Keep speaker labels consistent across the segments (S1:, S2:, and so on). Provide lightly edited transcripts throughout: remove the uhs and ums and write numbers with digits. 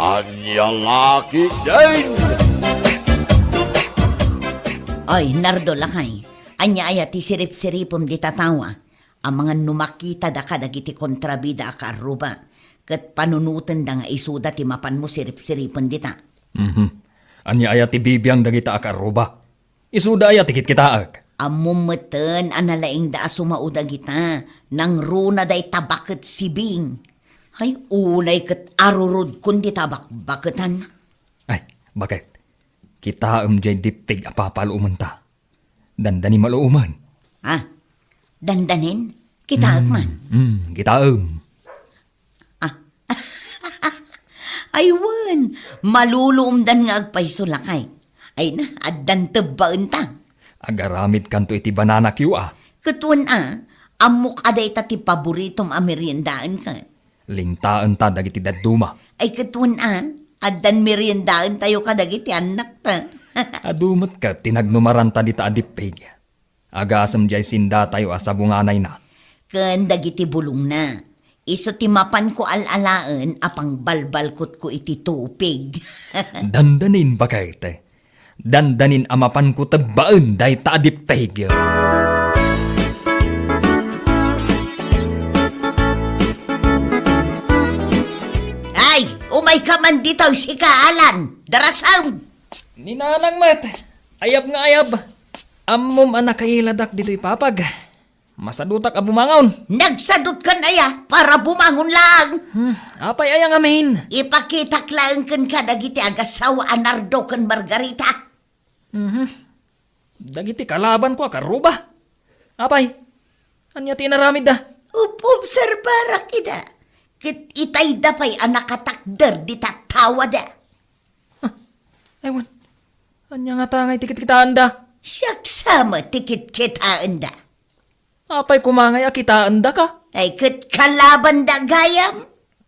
S1: Anya laki din!
S2: Ay, Nardo lakay. Anya aya ti sirip-siripom di tatawa. Ang mga numakita da ka dagiti kontrabida ka aruba. Kat panunutan da nga isuda ti mapan mo sirip-siripon di ta.
S3: Anya aya ti bibiyang dagita akaruba. Isuda aya tikit kitaak.
S2: Amumeten analaing da sumauda kita. Nang runa day tabaket sibing. Ay, ulay kat arurod kundi tabak-baketan.
S3: Ay, bakit? Kita jay dipig apapaluuman ta. Dandani maluuman.
S2: Ah, dandanin? Kita man.
S3: Kita
S2: Aywan, maluluumdan nga agpayso lakay. Ay na, addan tabbaan ta.
S3: Agaramid kanto iti banana kiwa.
S2: Katuan amok aday ta ti paboritom ameriendaan ka.
S3: Lingtaan ta dagiti dadduma.
S2: Ay katuan addan meriendaan tayo kadagiti anak ta.
S3: Adumot ka tinagnumaran ta dita adipig. Agasam jay sinda tayo asabunganay na.
S2: Ken dagiti bulong na. Iso timapan ko alalaan apang balbalkot ko iti tupig.
S3: Dandanin bakit? Dandanin amapan ko tagbaan day ta adipig.
S2: Ay, umay ka man dito si Kaalan. Darasam.
S3: Ninanang mat, ayab nga ayab. Ammom anak kahiladak dito'y papag. Masadutak a bumangon.
S2: Nagsadot ka na ya para bumangon lang.
S3: Apay ayang amin.
S2: Ipakita lang kan kadagiti agasawa Nardo kan Margarita.
S3: Dagiti kalaban ko akaruba. Apay, anya tinaramid da.
S2: Obserbara kita. Kit itay dapay anak katakder di tatawa da.
S3: Ewan, anya nga tangay tikit kita anda.
S2: Siyak sama tikit kita anda.
S3: Apay kumangay akita anda ka.
S2: Ay kit kalaban da gayam.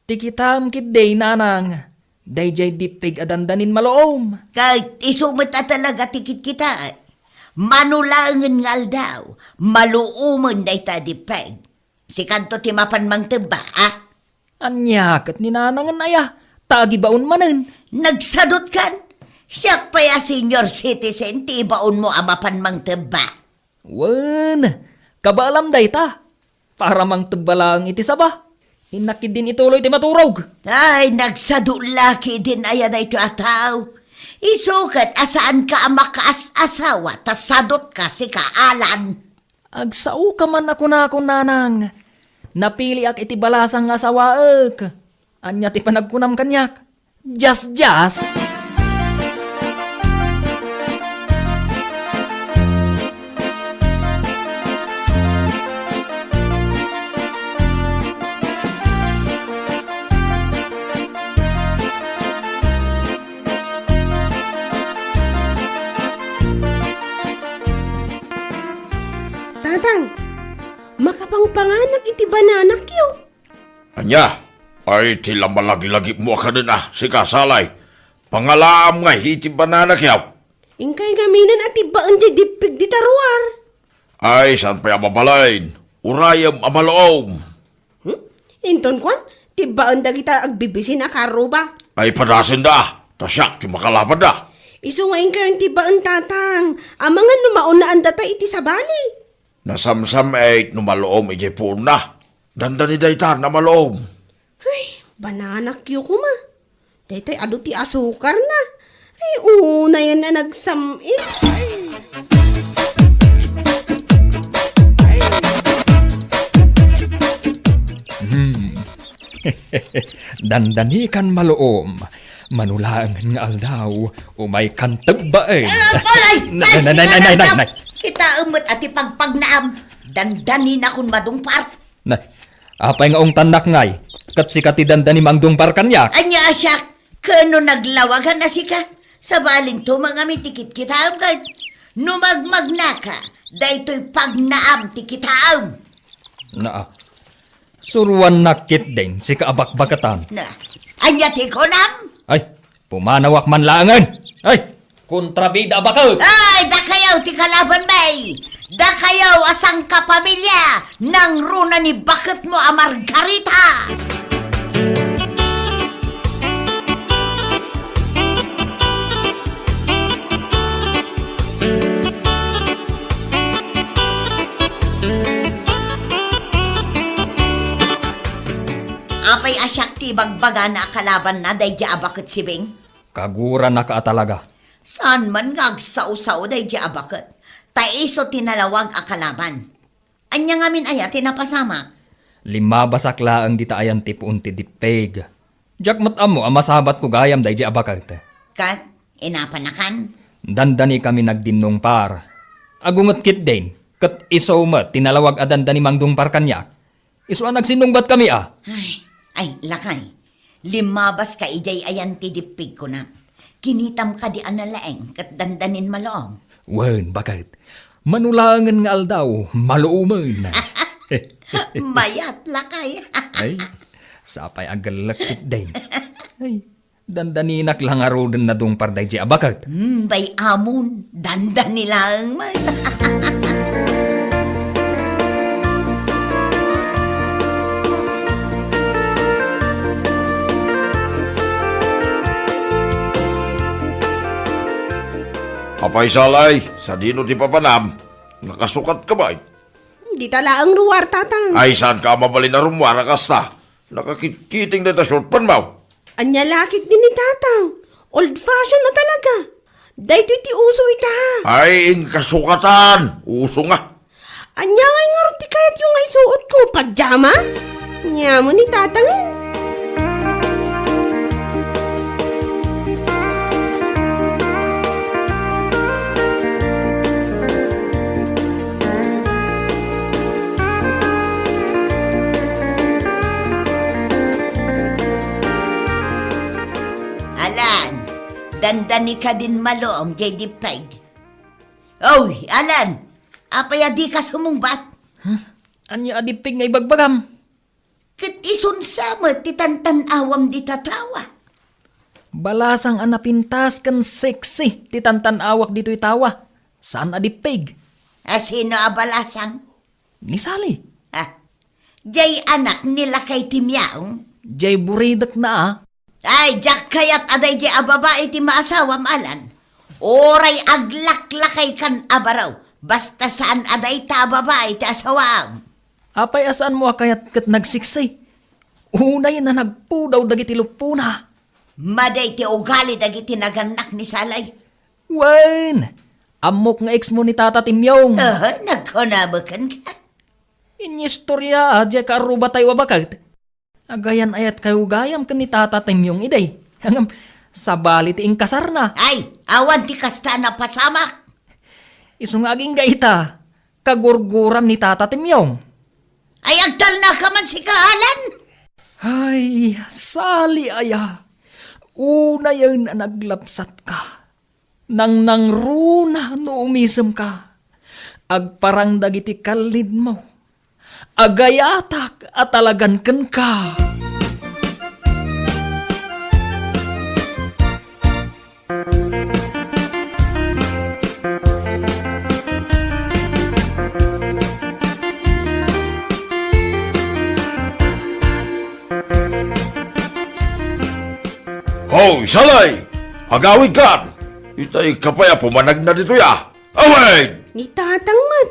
S3: Tikitam kit day nanang. Day jay dipig adandanin maloom.
S2: Kahit isumata talaga tikit kita. Manulangan ngal daw. Maluuman day tadipeg. Si kanto timapan mang teba,
S3: Anya kat ninanangan aya. Tagi baon manen.
S2: Nagsadot kan? Siyak pa ya senior citizen, tibaon mo amapan mang teba.
S3: Wan, kabaalam day ta. Para mang teba lang iti saba. Inakid din ituloy ti maturog.
S2: Ay, nagsadulaki din ayan na ito ataw. Isukat asaan ka ang makaas-asawa, tasadot ka si Kaalan.
S3: Agsao ka man ako na akong nanang. Napili ak iti balasang asawaak. Anya ti panagkunam kanyak. Just.
S4: Tatang, makapangpanganak iti bananak yo.
S1: Anya, ay tila malagi-lagi mo ka din si Kasalay. Pangalaam nga hiti banana kyaw.
S4: Ingkay gaminan at ibaan di dipig di taruar.
S1: Ay, saan pa mabalain? Urayam amaloom.
S4: Inton kwan, tibaan da kita agbibisin na karuba.
S1: Ay, padasin da. Tasyak, ti makalapan da.
S4: Iso nga ingkay ang tibaan tatang. Amangan numaon na andata iti sabali.
S1: Nasamsam ay numaloom ijay po na. Dandani dayta na maloom.
S4: Ay, bananak yo kuma. Daytay ado ti asukar na. Ay, una yan na nagsamit.
S3: Dandanikan maloom. Manulangan nga aldaw. Umay kantag ba eh.
S2: Nay. Kita umot at ipagpagnaam. Dandanin akong madungpar.
S3: Nay, apay nga ong tanak ngay. Kat si kati dandani mang dungpar kanyak.
S2: Anya asyak, kano naglawagan na sika? Sa balin to mga mitikit kitaam kan. Numagmag na ka, dayto'y pagnaam ti kitaam.
S3: Na, suruan nakit din si kaabak-bakatan.
S2: Na, anya ti konam?
S3: Ay, pumanawak man langan. Ay, kontrabida bakal.
S2: Ay, dakayaw ti kalaban may. Dakayaw asang kapamilya nang runa ni bakit mo a Margarita. asyak ti bagbaga na kalaban na day di abakot si Beng.
S3: Kagura na ka talaga.
S2: Saan man ngagsaw-saw day di abakot. Taiso tinalawag a kalaban. Anya ngamin aya tinapasama.
S3: 5 basakla ang ditaayan ti puunti di peg. Jak amo amasabat ko gayam day di abakat.
S2: Kat, inapanakan.
S3: Dandani kami nagdinong par. Agungot kit din. Kat iso mo tinalawag a dandani mangdungpar kanyak. Iso ang nagsinungbat kami
S2: Ay, lakay. 5 ka ijay ayan ti dipig ko na. Kinitam ka di analaeng kat dandanin malong.
S3: Wen, bakit? Manulangan nga aldaw, maluuman.
S2: Mayat lakay.
S3: Ay, sapay agalakit din. Ay, dandaninak lang arodan na dong parday di abakat.
S2: Bay amon, dandanilang man.
S1: Apay salay, sa dino ti papanam. Nakasukat ka ba?
S4: Di tala ang ruwar, tatang.
S1: Ay, saan ka mabalin na rumwara kasta? Nakakitkiting na ta short pan mau.
S4: Anya lakit din ni tatang. Old fashion na talaga. Dahito iti uso ita.
S1: Ay, ing kasukatan. Uso nga.
S4: Anya ngay nga ti kayat yung ay suot ko. Pajama? Nya mo ni tatang.
S2: Alan, dandani ka din malong, J.D. Peg. Oy, Alan, apaya di ka sumungbat.
S3: Anya adipig nga ibagbagam.
S2: Kat isunsama ti tantanawam di tatawa.
S3: Balasang anapintas kan sexy, titantan awak dito'y tawa. Saan adipig?
S2: Sino abalasang?
S3: Ni Sally.
S2: Jay anak nila kay Timyaong.
S3: Jay buridak na
S2: Ay, jak kayat aday di ababae ti maasawam Alan. Oray aglaklakay kan abaraw. Basta saan aday ta babae ti asawam.
S3: Apay asaan mo akayat kat nagsiksi? Unay na nagpudaw dagiti lupuna.
S2: Maday ti ugali dagiti naganak ni Salay.
S3: Wen! Amok nga ex mo ni Tata Timyong.
S2: Nagkunabakan ka.
S3: Inyistorya adya ka aruba tayo abakat. Agayan ayat kayo gayam ka ni Tata Timyong iday. Hangam sabali ti ingkasar na.
S2: Ay, awan ti kasta na pasamak.
S3: Isong aging gaita. Kagurguram ni Tata Timyong.
S2: Ay, agdal na ka man si Kaalan.
S3: Ay, Sally aya. Una yan na naglapsat ka. Nang nangruna no umisem ka. Agparang dagiti kalid mo. Agayatak at talagan ken ka.
S1: Hoy, salay! Agawid ka! Itay kapaya pumanag na dito ya! Away!
S4: Ni tatang man.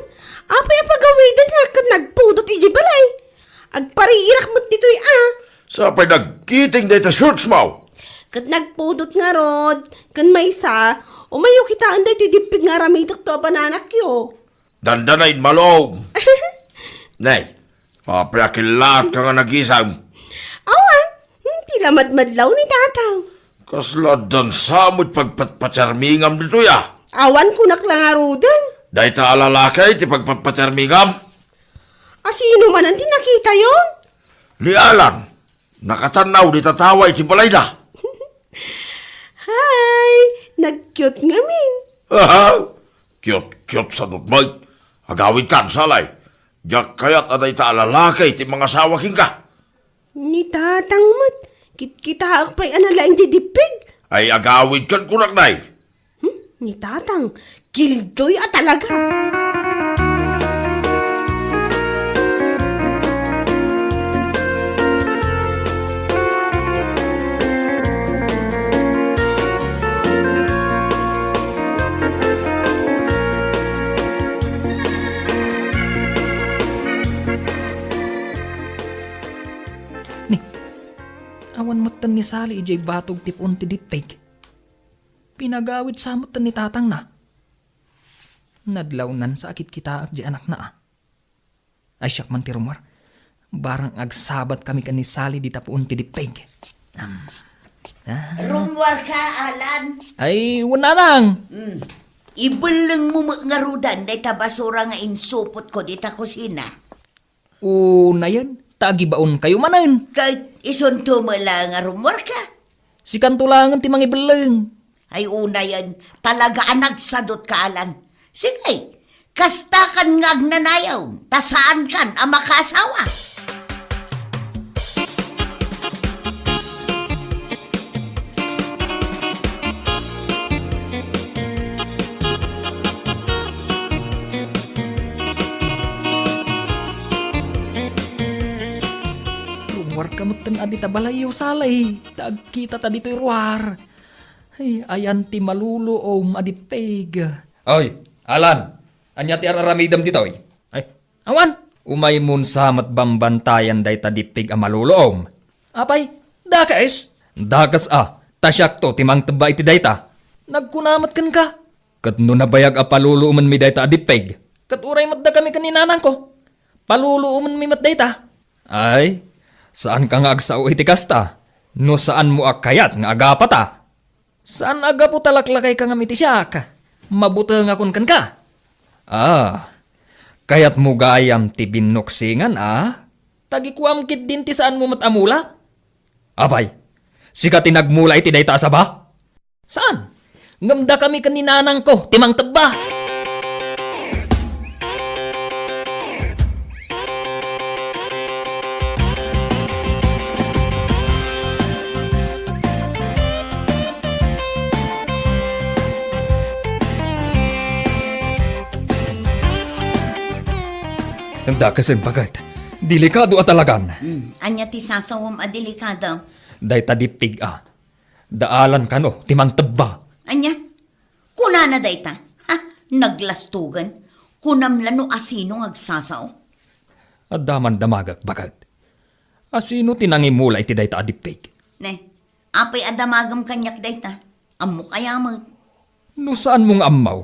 S4: Apay ang pagawidan na kat nagpudot iji balay. Agpariirak mo't dito'y
S1: Sapay nagkiting dito shorts mo!
S4: Kat nagpudot nga rod. Kan may sa. Umayo kitaan dito dipig nga ramitak to bananak yo.
S1: Dandanain malong! Nay, papayakilat ka nga nag-isang.
S4: Awan. Tila madmadlaw ni tatang.
S1: Kasladan samot pagpatpatsarmingam dito ya!
S4: Awan ko naklangarudan.
S1: Dahil ta alalakay ti pagpatpatsarmingam.
S4: Sino man ang tinakita yon?
S1: Ni Alan, nakatanaw di tataway ti balayda.
S4: Hi! Nag-cute nga min.
S1: Cute sa nutmay. Agawid kan salay. Diyak kayat aday ta alalakay ti mga sawaking ka.
S4: Ni tatang mat. Kita pa'y analaing didipig.
S1: Ay agawid kan kunak nay.
S4: Ni tatang. Killjoy talaga.
S3: Awan matan ni Sally ijay batog tipon ti dipig. Pinagawid sa matan ni tatang na. Nadlawnan sa akit kita ag di anak na ah. Ay siyak man ti Rumor. Barang agsabat kami kan ni Sally di tapuon ti dipig.
S2: Rumwar ka, Alan.
S3: Ay wala nang.
S2: Ibeleng mo nga rudan day ta basura nga insupot ko di ta kusina.
S3: Na yan. Tagi baon kayo manan.
S2: Kahit isunto mo lang nga rumwar ka.
S3: Si kantulangan ti mga ibeleng.
S2: Ay una yan, talaga nagsadot ka, Alan. Sige, kastakan nga agnanayaw, tasaan kan ang makasawa.
S3: Rumwar kamutan adi tabalayo salay. Tagkita ta dito'y ruwar. Ay, ayan ti maluluom adipeg. Oy, Alan. Anya ti araramidam dito'y. Ay, awan. Umay mun samat bambantayan day tadipig a maluluom. Apay, dakas? Dakas tasyak to timang teba iti dayta. Nagkunamat kan ka. Kat no nabayag a paluluuman mi dayta adipeg. Kat uray matda kami kaninanang ko. Paluluuman mi mat dayta. Ay, saan ka nga agsao iti kasta? No saan mo akayat nga agapata? Saan aga po talaklakay ka nga miti siya ka? Mabuta nga kun kan ka. Kayat mo gayam ti binuksingan Tagikuam kit din ti saan mo matamula? Abay, sika tinagmula iti dayta sa ba? Saan? Ngamda kami kaninanang ko, timang tagba. Dakasen bagat. Delikado talagan.
S2: Anya ti sasawam a delikado.
S3: Day tadipig Daalan ka no, timang tebba.
S2: Anya, kuna na dayta. Naglastugan. Kunam lano asino agsasaw.
S3: Daman damagak bagat. Asino tinangimula iti day tadipig?
S2: Ne, apay adamagam kanyak dayta. Amo kaya mag...
S3: No saan mong amaw?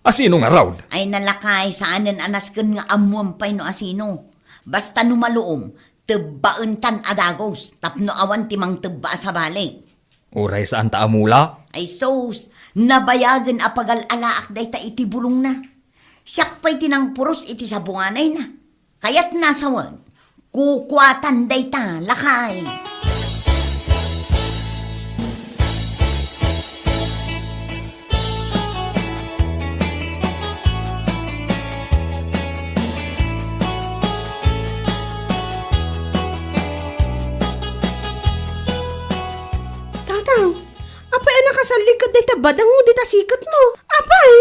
S3: Asino nga raw?
S2: Ay nalakay saanan anasken nga amuam pay no asino. Basta numaluom, tebbaan tan adagos, tapno awan timang tebba sa bali.
S3: Uray saan ta amula?
S2: Ay sos, nabayagan apagal-alaak day ta iti bulong na. Siyak pa'y tinang puros iti sabunganay na. Kaya't nasawan, kukwatan day ta, lakay.
S4: Sa likod dita badang mo dita sikat mo. Apay!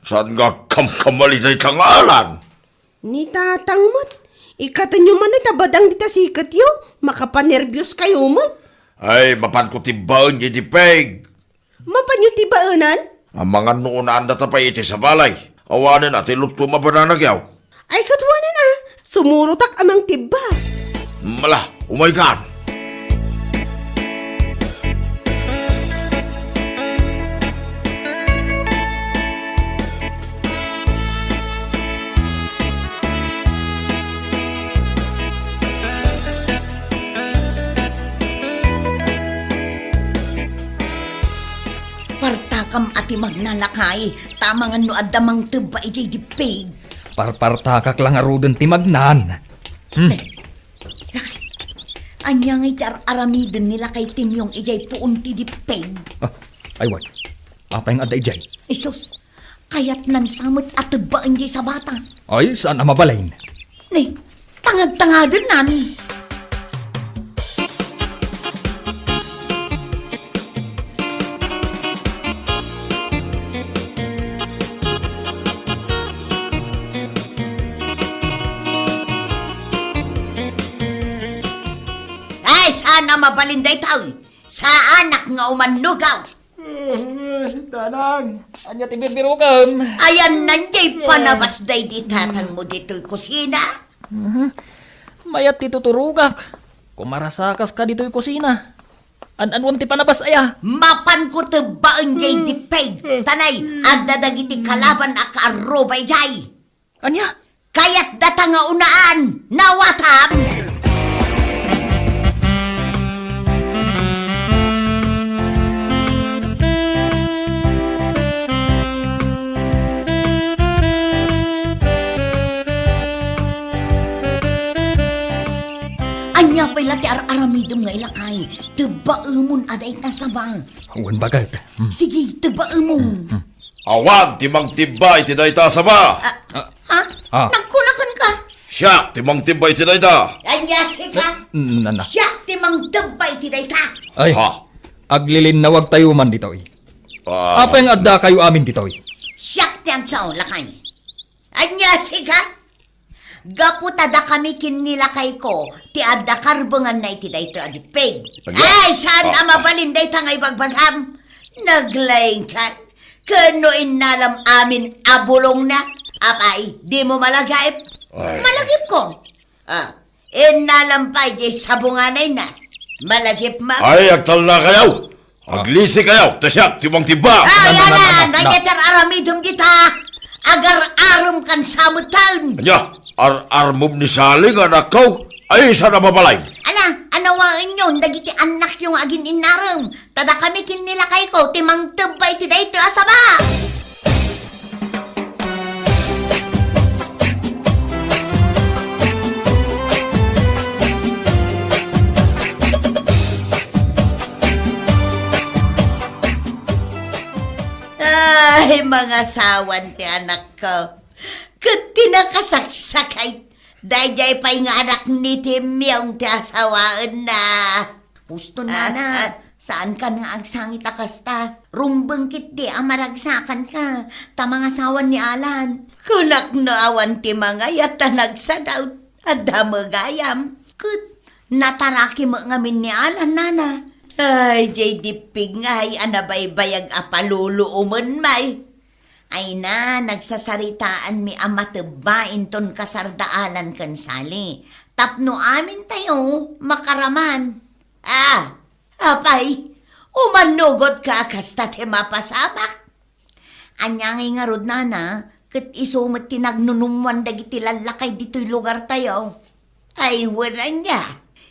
S1: Saan nga kamkamali day tangalan?
S4: Ni tatang mo't. Ikatan nyo man ita badang dita sikat yo. Makapanervyos kayo mo.
S1: Ay, mapan ko tibaon di dipeg.
S4: Mapanyo tibaanan?
S1: Ang mga noonaan na tapay iti sa balay. Awanin at iluto mabananagyaw.
S4: Ay katwanan sumurutak amang tiba.
S1: Mala, umaygan.
S2: Partakam ati magnalakay, tamangan no adamang teba iti dipig.
S3: Parpartakak lang aruden ti magnan.
S2: Anya nga iti aramiden nila kay Timyong ijay puun ti dipig.
S3: Ay wag, apay nga aday jay.
S2: Isus, kayat nan samot at tebaan jay sa bata.
S3: Ay, saan na mabalain?
S2: Ne, tangad-tangadan nan. Sana mabalinday tao, sa anak nga umanugaw.
S3: Danang, anya ti birbirukam.
S2: Ayan nandiay panabasday di tatang mo dito'y kusina.
S3: Mayat ti tuturugak. Kumarasakas ka dito'y kusina. An-anwan ti panabas aya.
S2: Mapan ko tebaan jay dipeg. Tanay, adda dagiti kalaban akarubay jay.
S3: Anya?
S2: Kaya't datang nga unaan, nawatam! Anya pa'y lati ar-aramidom nga ilakay. Tebaemon aday kasabang.
S3: Awan bagad.
S2: Sige, tebaemon.
S1: Awan, timang tibay, tidayta sa ba?
S2: Ha?
S3: Ah.
S2: Nagkulakan ka?
S1: Siya, timang tibay, tidayta.
S2: Anya, sika?
S3: Nana.
S2: Siya, timang debay tiday ka.
S3: Ay,
S1: Ha?
S3: aglilin na wag tayo man dito'y.
S1: Ah,
S3: Apa yung adda kayo amin dito'y?
S2: Siya, tiyang sa lakay. Anya, sika? Gaputada kami kinilakay ko, ti adda karbangan na iti dayto adipeg.
S1: Agya.
S2: Ay, saan mabalin dayta ngay bagbagham? Naglaing kan, kano inalam amin abulong na? Apay, di mo malagayip?
S1: Ay.
S2: Malagip ko. Inalam pa, di sabunganay na. Malagip ma.
S1: ay, agtal na kayaw. Aglisi kayaw, tasyak, timang tiba.
S2: Yan na, nangyayar aramidom kita. Agar-aram kan samutan.
S1: Anya, ar-armom ni Saling, anak ko. Ay, sana mabalay.
S2: Anawaan yun, dagiti anak yung agin inaram. Tada kami kinilakay ko, timang tebay ti dayto asaba. Ay, mga sawan ti anak ko. Kat tinakasaksakay. Dayjay pa'y nga anak ni Timyong ti asawaan na. Gusto na na. Saan ka nga agsangit akasta? Rumbang kit di amaragsakan ka. Tamang asawan ni Alan. Kunak na awan ti mga yata nagsadaw. Ada magayam. Kut nataraki mo ngamin ni Alan, nana. Ay, jay dipig nga ay anabaybayag apalulu umon may. Ay na, nagsasaritaan mi amatebain ton kasardaalan kan sali. Tapno amin tayo, makaraman. Apay, umanugot ka kasta te mapasabak. Anyangay nga rod nana, kat isumot tinagnunumwan dagiti lalakay dito'y lugar tayo. Ay, wala niya.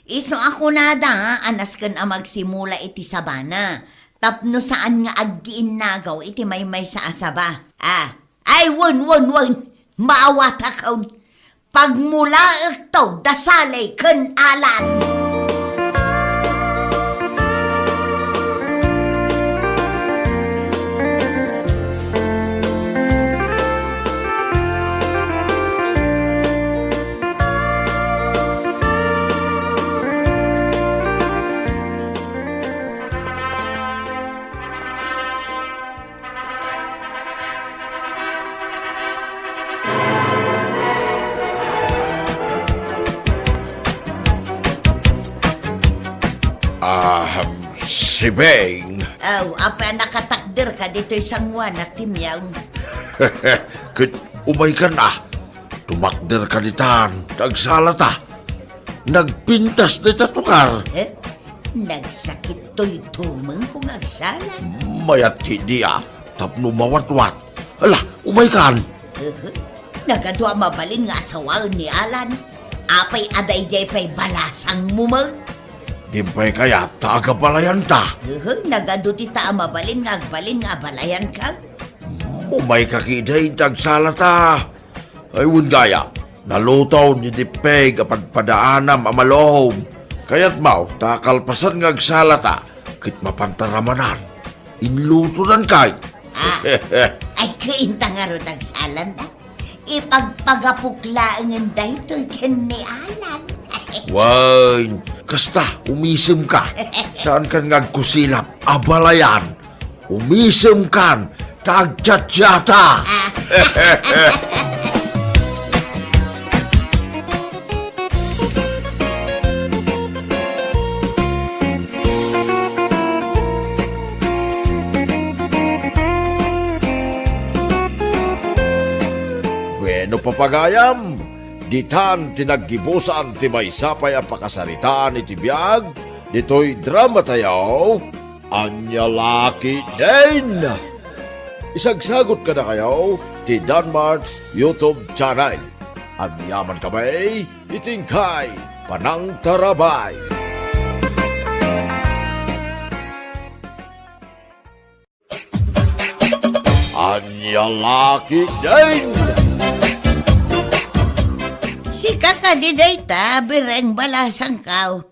S2: Iso ako nada, anas kan magsimula iti sabana. Tapno saan nga aggiin nagaw iti may sa asaba. Ay, wan, maawata kaun. Pagmula ito, dasalay kan Alan.
S1: Si Beng.
S2: Apa nakatakder ka dito isang wan at timyang.
S1: Kit umay ka na. Tumakder ka nitan. Nagsalata. Nagpintas ni tatukar.
S2: Nagsakit to'y tumang kung agsala.
S1: Mayat hindi Tapno mawatwat. Ala, umay kan.
S2: Nagadwa mabalin nga asawaan ni Alan. Apay aday-jay pa'y balasang mumag.
S1: Dimpay kaya taga-balayan ta.
S2: Nagado ti ta mabalin nga agbalin nga balayan ka.
S1: Umay kakiday tagsalata. Ay gaya. Nalutaw ni Dipeg apadpadaanam amalom. Kaya't mau takalpasan nga agsalata. Kit mapantaramanan. Inlutunan kay.
S2: Ay kainta nga ro tagsalan na. Ipagpagapuklaan nga daytoy ken ni Alan.
S1: Wine, kasta, umisim ka. Saan kan ngagkusilap? Abalayan. Umisim kan. Tagtsatsata. Bueno, papagayam. Ditan tinaggibusan ti may sapay ang pakasaritaan iti biyag, dito'y drama tayo, anya laki din. Isagsagot ka na kayo ti Danmarks YouTube channel. At yaman kami, itingkay Panang Tarabay. Anya laki din.
S2: Si kakadiday ta, bireng balasang kao.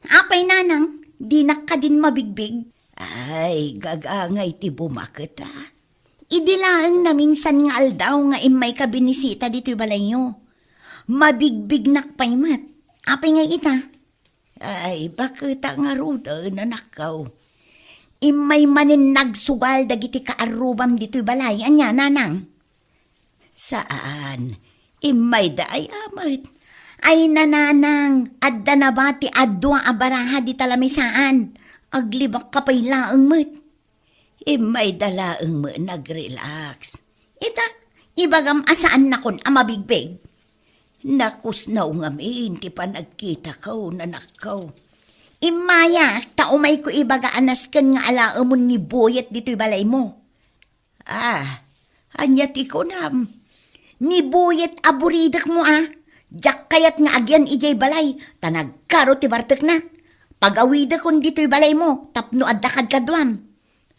S2: Apay nanang, di na ka din mabigbig. Ay, gagangay ti bumakit ha. Idilaang na minsan nga aldaw nga imay ka binisita dito'y balay nyo. Mabigbig nakpay mat. Apay nga ita. Ay, bakit nga ruda na nakaw. Imay manin nagsugal dagiti kaarubam dito'y balay. Anya, nanang? Saan? Imay da ay amat. Ay nananang, adda na ba ti adwa abaraha di talamisaan? Aglibak ka pa'y laang mat. Imay dalaang mo nag-relax. Ita, ibagam asaan na kon amabigbig. Nakus na ungamin, ti pa nagkita ko na nakaw. Imaya, taumay ko ibaga anas kan nga alaamon ni Boyet dito'y balay mo. Ah, anya ti ko nam. Ni Boyet aburidak mo Jak kayat nga agyan ijay balay, tanagkaro ti bartek na. Pag-awida kon dito'y balay mo, tapno addakad kadwam.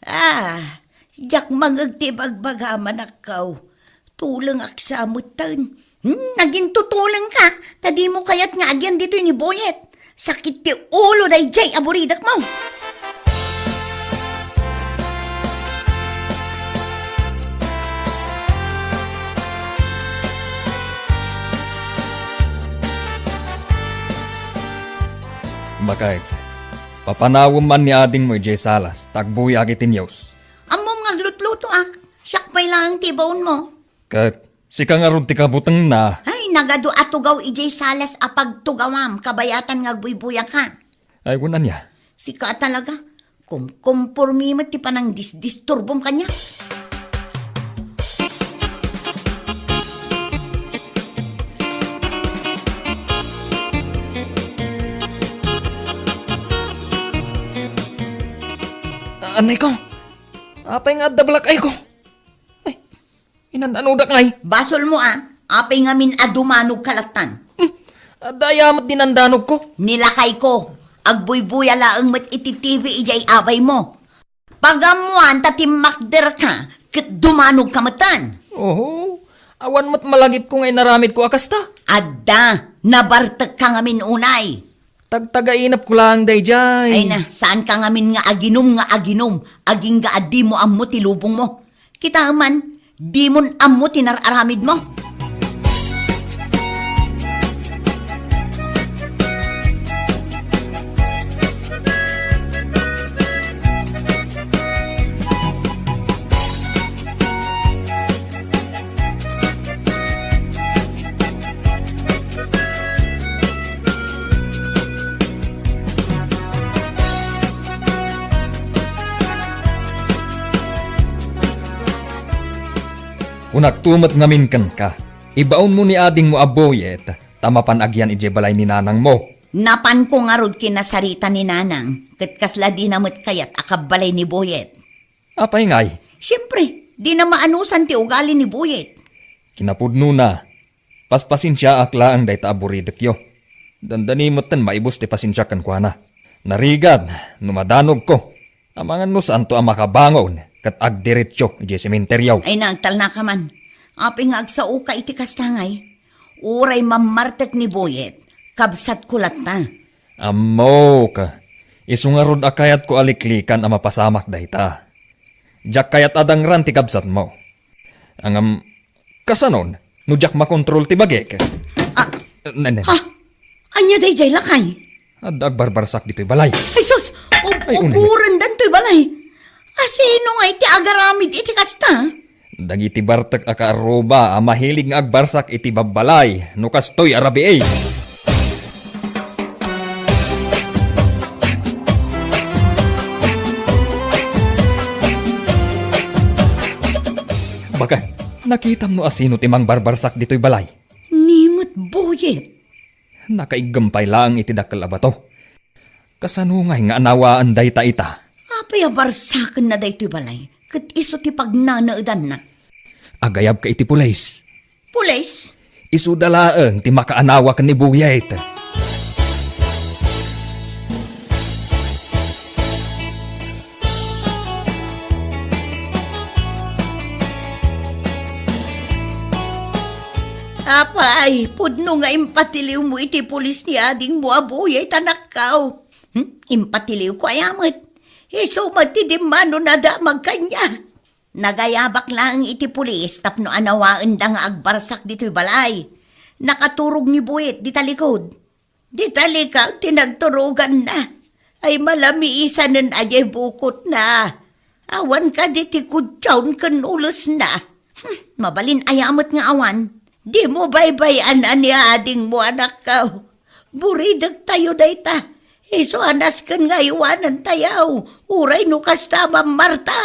S2: Ah, jak magagti bagbagaman akaw. Tulang aksamutan. Naging tutulang ka, tadi mo kayat nga agyan dito'y ni Boyet. Sakit ti ulo day jay aburidak mo.
S3: Bakit? Papanawom man ni ading mo ijay salas, tagbuyag itinyos.
S2: Amom nga glutluto siyak pa'y lang tibaon mo.
S3: Kat, si kang arun ti kabutang na.
S2: Ay, nagado atugaw ijay salas apag tugawam, kabayatan nga buy-buya ka.
S3: Ay, kunan niya.
S2: Si ka talaga, kumpormimat ti panang disturbom kanya.
S3: Anay ko, apay nga dablak ay ko. Ay, inananudak ngay.
S2: Basol mo apay nga min adumanog kalatan.
S3: Adayamat dinandanog ko.
S2: Nilakay ko, agbuy-buya laang mat ititibi ijay abay mo. Pagamuan tatim makder ka, kat dumanog kamatan.
S3: Oo, awan mat malagip ko ngay naramid ko akasta.
S2: Adda, nabartag ka nga min unay.
S3: Tagtagainap ko lang day jay.
S2: Ay na, saan ka nga min nga aginom, aging nga adi mo ammo tilubong mo. Kita man, di mon ammo tinararamid mo.
S3: Unak tumat ngamin kan ka. Ibaon mo ni ading mo aboyet, tamapan agyan ije balay ni nanang mo.
S2: Napan ko nga rod kinasarita ni nanang, kat kasla di namot kayat akabalay ni Boyet.
S3: Apay ngay,
S2: Siyempre, di na maanusan ti ugali ni Boyet.
S3: kinapudno na. Paspasin siya akla ang day taaburidak yo. Dandanimot tan maibos ti pasinsya kan kwa na. Narigad, numadanog ko. Amangan no saan to ang makabangon, kat agdiretsyo ije sementeryaw.
S2: Ay nagtal na ka man. Api nga agsao ka iti kastangay. Uray mamartek ni Boyet, kabsat kulat na.
S3: Ammo ka. Isungarod akayat ko aliklikan ang mapasamak dayta. Jak kayat adang ran ti kabsat mo. Ang kasanon, no jak makontrol ti bagek. Nene.
S2: Ha? Anya day jay lakay?
S3: Adag barbarsak dito'y balay.
S2: Ay sus!
S3: Ay, unay.
S2: Uburan dan to'y balay. Asino nga iti agaramid iti kasta?
S3: Dagiti bartak akaaroba a mahilig nga agbarsak iti babbalay no kastoy arabi. Baka nakita mo asino timang barbarsak dito'y balay.
S2: Nimot Buyet.
S3: Nakaigampay lang iti dakkel abato. Kasanungay nga anawaan dayta ita.
S2: Apay abarsakan na daytoy balay. Kat iso ti pagnanaudan na.
S3: Agayab ka iti pulis.
S2: Pulis?
S3: Isudalaang ti makaanawa ka ni Buyet.
S2: Apay, pudno nga impatiliw mo iti pulis ni ading mo abuyay tanakaw. Impatiliw ko ayamot. Iso matidimano na da magkanya. Nagayabak lang iti pulis tapno anawaan da nga agbarsak dito'y balay. Nakaturog ni Buyet di talikod. Di talikaw tinagturugan na. Ay malami isa nun ajay bukot na. Awan ka di ti kutsawn kan ulos na. Mabalin ayamot nga awan. Di mo baybayan ani ading mo anak ka. Buridag tayo dayta. Iso anas kan nga iwanan tayaw. Uray no kastama Marta.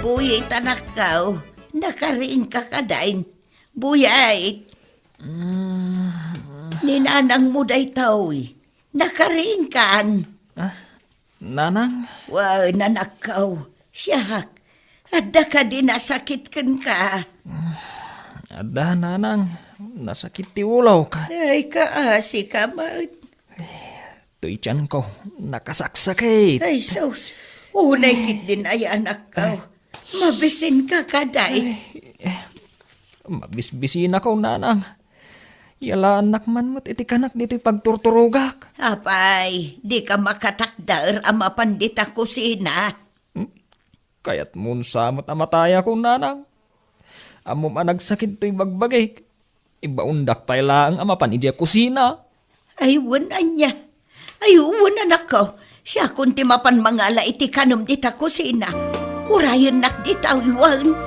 S2: Buyay anak ka. Nakariin ka kadain. Buyay. Ninanang mo daytaw. Nakariin kaan.
S3: Nanang?
S2: Wow, nanakaw. Siyak. Adda ka din nasakit kan ka.
S3: Ada, nanang. Nasakit ti ulaw ka.
S2: Ay, kaasi ka, mat.
S3: Tuy tiyan ko. Nakasaksakit.
S2: Ay, sus. Unay kit din ay anak ka. Mabisin ka kaday.
S3: Mabisbisin ako, nanang. Yala anak man mo't iti kanak dito'y pagturturugak.
S2: Apay, di ka makatakdar ama pandita kusina.
S3: Kaya't mun samot amataya ko, nanang. Amo managsakit to'y bagbagay. Ibaundak pa ilaang amapan iti kusina.
S2: Ay, wanan niya. Ay, wanan ako. Siya kunti mapan mangala iti kanom dita kusina. Urayon nak dita iwan.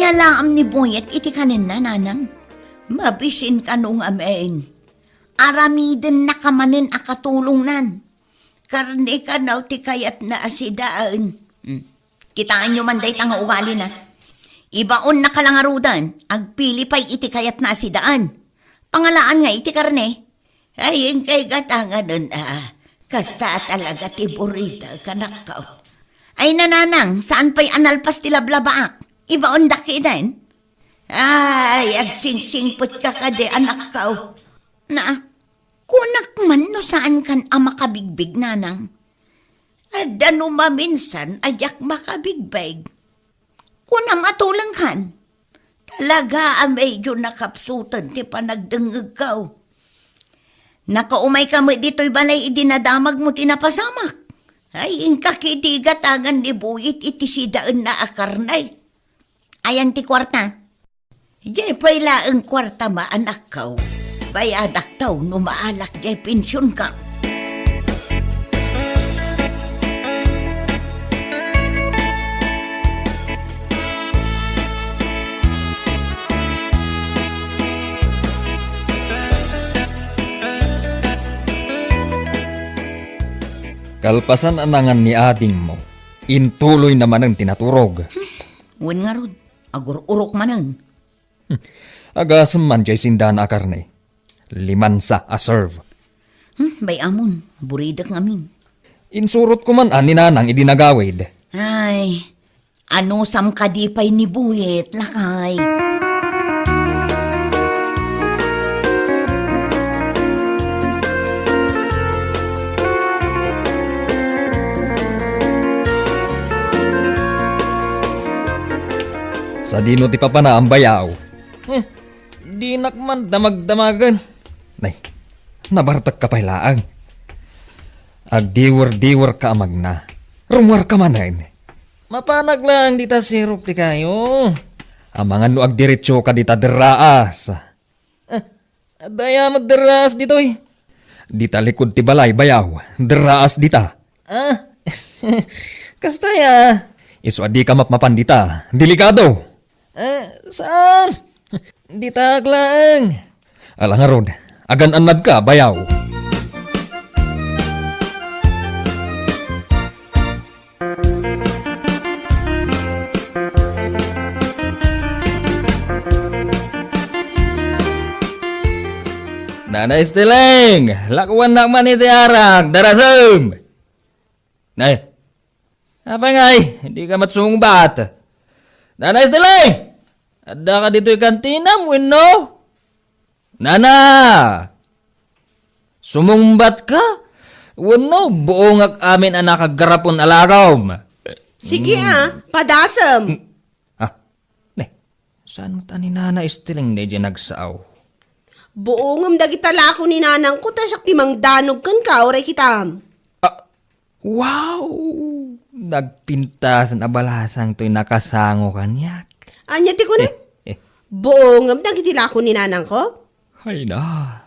S2: Laam ni Buyet iti kanin na nanang. Mabisin ka nung amen. Aramiden na kamanin akatulong nan. Karne ka naw ti kayat na asidaan. Kitaan nyo man day tanga ugali na. Ibaon na kalangarudan. Agpili pa'y iti kayat na asidaan. Pangalaan nga iti karne. Ayun kay gatanga nun Kasta talaga ti burita kanakaw. Ay nananang, saan pa'y analpas ti lablabaak? Ibaon daki din. Ay, agsingsingpot ka kade anak ka. Na, kunak man no saan kan makabigbig nanang. Adda no maminsan ayak makabigbig. Kunam atulang kan. Talaga medyo nakapsutan ti panagdengeg ka. Nakaumay ka mo dito'y balay idinadamag mo tinapasamak. Ay, inkakitigatangan ni Buyet iti sidaan na akarnay. Ayan ti kwarta. Jay pa'y laang kwarta ma anak ka. Bayadak taw no maalak jay pensyon ka.
S3: Kalpasan anangan ni ading mo. Intuloy naman ang tinaturog.
S2: Wen nga rod. Agur-urok manan.
S3: Agasam man jay sindan akarne. Limansa a serve.
S2: Bay amon, buridak ngamin.
S3: Insurot ko man ani nanang idinagawid.
S2: Ay, ano sam kadipay ni Buyet, lakay.
S3: Sa dino ti papana ang bayaw. Di nakman damag-damagan. Nay, nabartak ka pailaang. Agdiwer-diwer ka amag na. Rumwar ka manan. Mapanag lang dita sirop ti kayo. Amangan no agdiretso ka dita deraas. Daya magderaas ditoy. Dita likod ti balay bayaw. Deraas dita. Kastaya. Iso adi ka mapmapandita. Delikado. Saan? Di taglang. Alang nga rod, agan anad ka, bayaw. Nanay Stileng, lakuan na man iti arag, darasam. Nay, apa ngay, hindi ka matsungbat. Nanay Stileng, ada ka dito'y kantina mo, no? Nana, sumungbat ka? Wano, buong amin anak kagarapon alagaw.
S4: Sige padasam.
S3: Ne, saan mo ta ni Nanay Stileng na dyan nagsaaw?
S4: Buongam dagita lako ni nanang ko, tasak timang danog kan ka, oray kitam.
S3: Wow! Nagpintas na balasang to'y nakasango kanyak.
S4: Anya ti ko na? Buongam dagiti lako ni nanang ko?
S3: Hay na,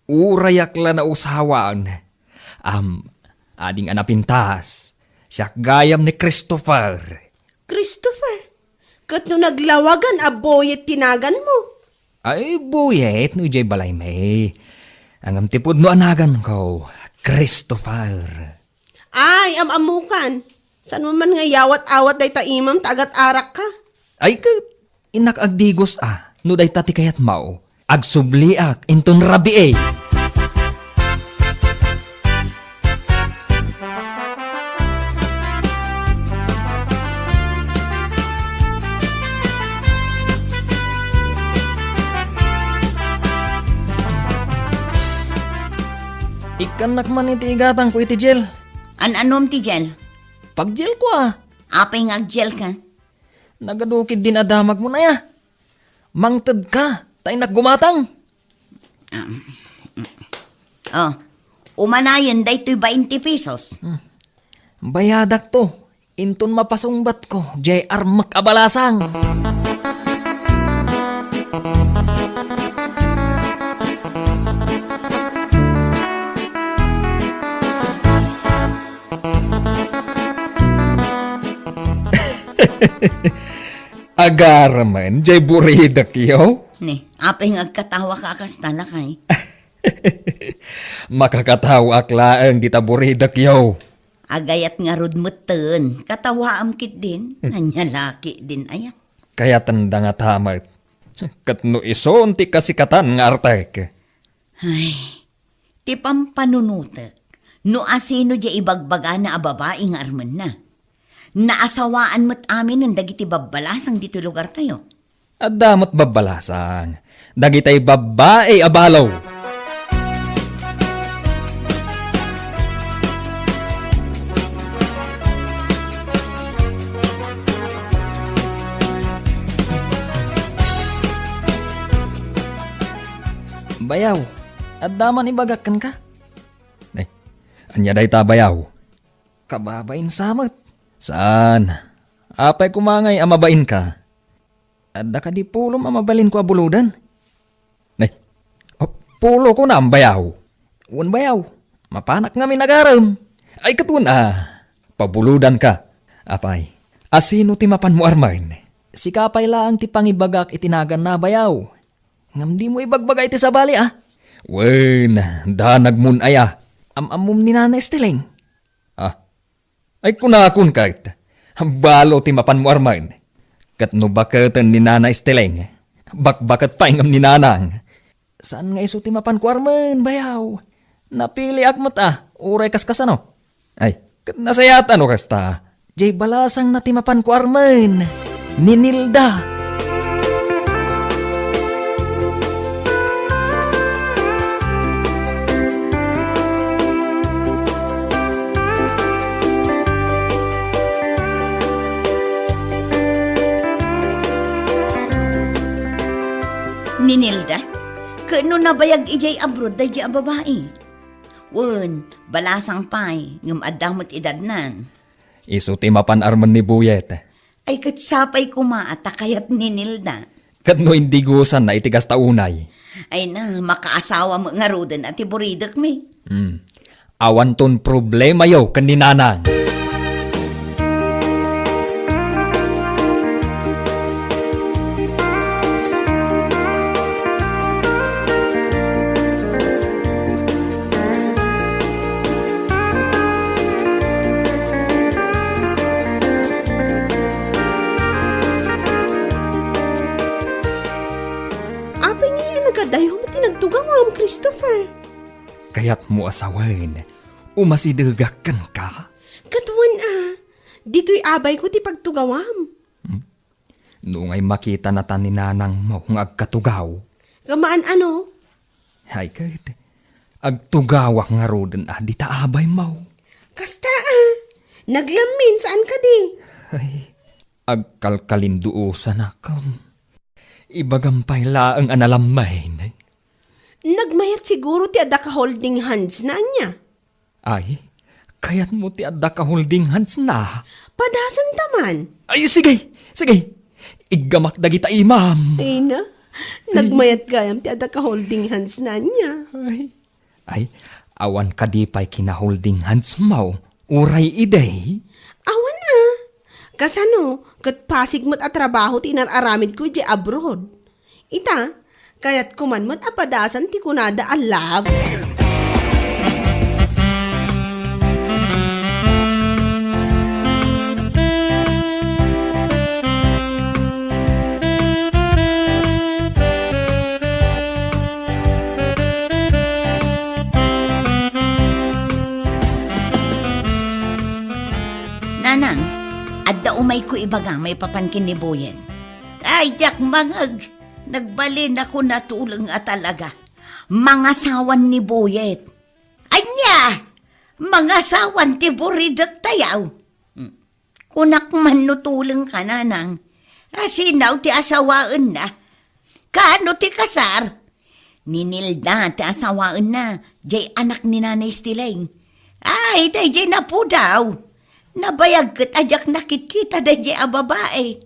S3: urayak la na usawaan. Ading anapintas, siya gayam ni Christopher.
S4: Christopher, kat no naglawagan aboyet tinagan mo.
S3: Ay, buyet, no jay balay may. Ang amtipod no anagan ko, Christopher.
S4: Ay, amamukan. San mo man nga yawat-awat day ta imam tagat arak ka?
S3: Ay, inak agdigos no day tati kayat mao. Agsubliak, inton rabi eh. Ikan nakman iti igatang ko iti gel.
S2: An-anom ti gel?
S3: Pag gel ko
S2: Apay nga gel ka?
S3: Nagadukid din adamag mo na ya. Mangted ka, tayo naggumatang.
S2: Umanayan day to'y 20 pesos.
S3: Bayadak to, inton mapasungbat ko, JR makabalasang. Agaraman, jay buridak yo.
S2: Ni, apay nga agkatawa ka akastala kay.
S3: Makakatawa aklaan di taburidak yo.
S2: Agayat nga rudmutten, katawa amkit din, nanyalaki din aya.
S3: Kaya tanda nga tamat. Katno ison ti kasikatan nga artek.
S2: Ay, ti pampanunutek, no asino di ibagbaga na ababae nga arman na. Naasawaan mo't amin ng dagiti babbalasang dito lugar tayo.
S3: At damot babalasang, dagitay babae abalaw. Bayaw, at daman ibagakan ka. Ay, anya day ta bayaw. Kababain samot. Saan? Apay kumangay amabain ka. Adda ka di pulom amabalin ko abuludan. Nay, pulo ko na ang bayaw. Uwan bayaw, mapanak nga minagaram. Ay katun pabuludan ka. Apay, asino ti mapan mo armain? Si kapay laang ti pangibagak itinagan na bayaw. Ngam di mo ibagbagay ti sabali Wen, danag mun aya. Amum ni Nanay Stileng. Ay kunakun kahit. Balo ti mapan mo armain. Katno bakatan ni Nanay Stileng. Bakbakat pa ingam ni Nanang. Saan nga iso ti mapan ko armain, bayaw? Napili akmat uray kaskasano. Ay, kat nasayatan o kasta. Jay balasang na ti mapan ko armain. Ninilda.
S2: Ninilda, kano nabayag ijay abroad day ang babae. Wen, balasang pay, ngam adamot idadnan.
S3: Iso ti mapan arman ni Buyet.
S2: Ay katsapay kumaata kayat ninilda.
S3: Katno hindi gusan na itigas taunay.
S2: Ay na, makaasawa mo nga roden at iburidak mi.
S3: Awan ton problema yo kan ni Nanang.
S4: Christopher.
S3: Kaya't mo asawain, umasidegakan ka.
S4: Katuan dito'y abay ko ti pagtugawam.
S3: Noong ay makita na ta ni nanang mo kung agkatugaw.
S4: Gamaan ano?
S3: Hay kahit, agtugawak nga roden di ta abay mo.
S4: Kasta naglamin saan ka di?
S3: Ay, agkalkalinduusan ako. Ibagampay laang analamahin.
S4: Nagmayat siguro ti adda ka holding hands na niya.
S3: Ay, kaya't mo ti adda ka holding hands na.
S4: Padasan taman.
S3: Ay, sige, sige. Igamak dagita imam.
S4: Ay na, nagmayat gayam ti adda ka holding hands na niya.
S3: Ay, awan ka di pa'y kina-holding hands mo. Uray iday.
S4: Awan kasano, kat pasig mo't at trabaho ti inararamid ko di abroad. Ita, kaya't kuman mo't apadasan ti kunada a love.
S2: Nanang, adda umay ko ibagang may papankin ni Boyen. Ay, yak mangag, nagbalin ako natulong talaga. Mga sawan ni Boyet. Anya, mga sawan ti buridak tayaw. Kunak man nutulong ka, nanang. Asinaw ti asawaan na. Kaano ti kasar? Ninilda ti asawaan na. Jay anak ni Nanay Stileng. Ay, day jay na po daw. Nabayag kat ajak nakikita da di a babae.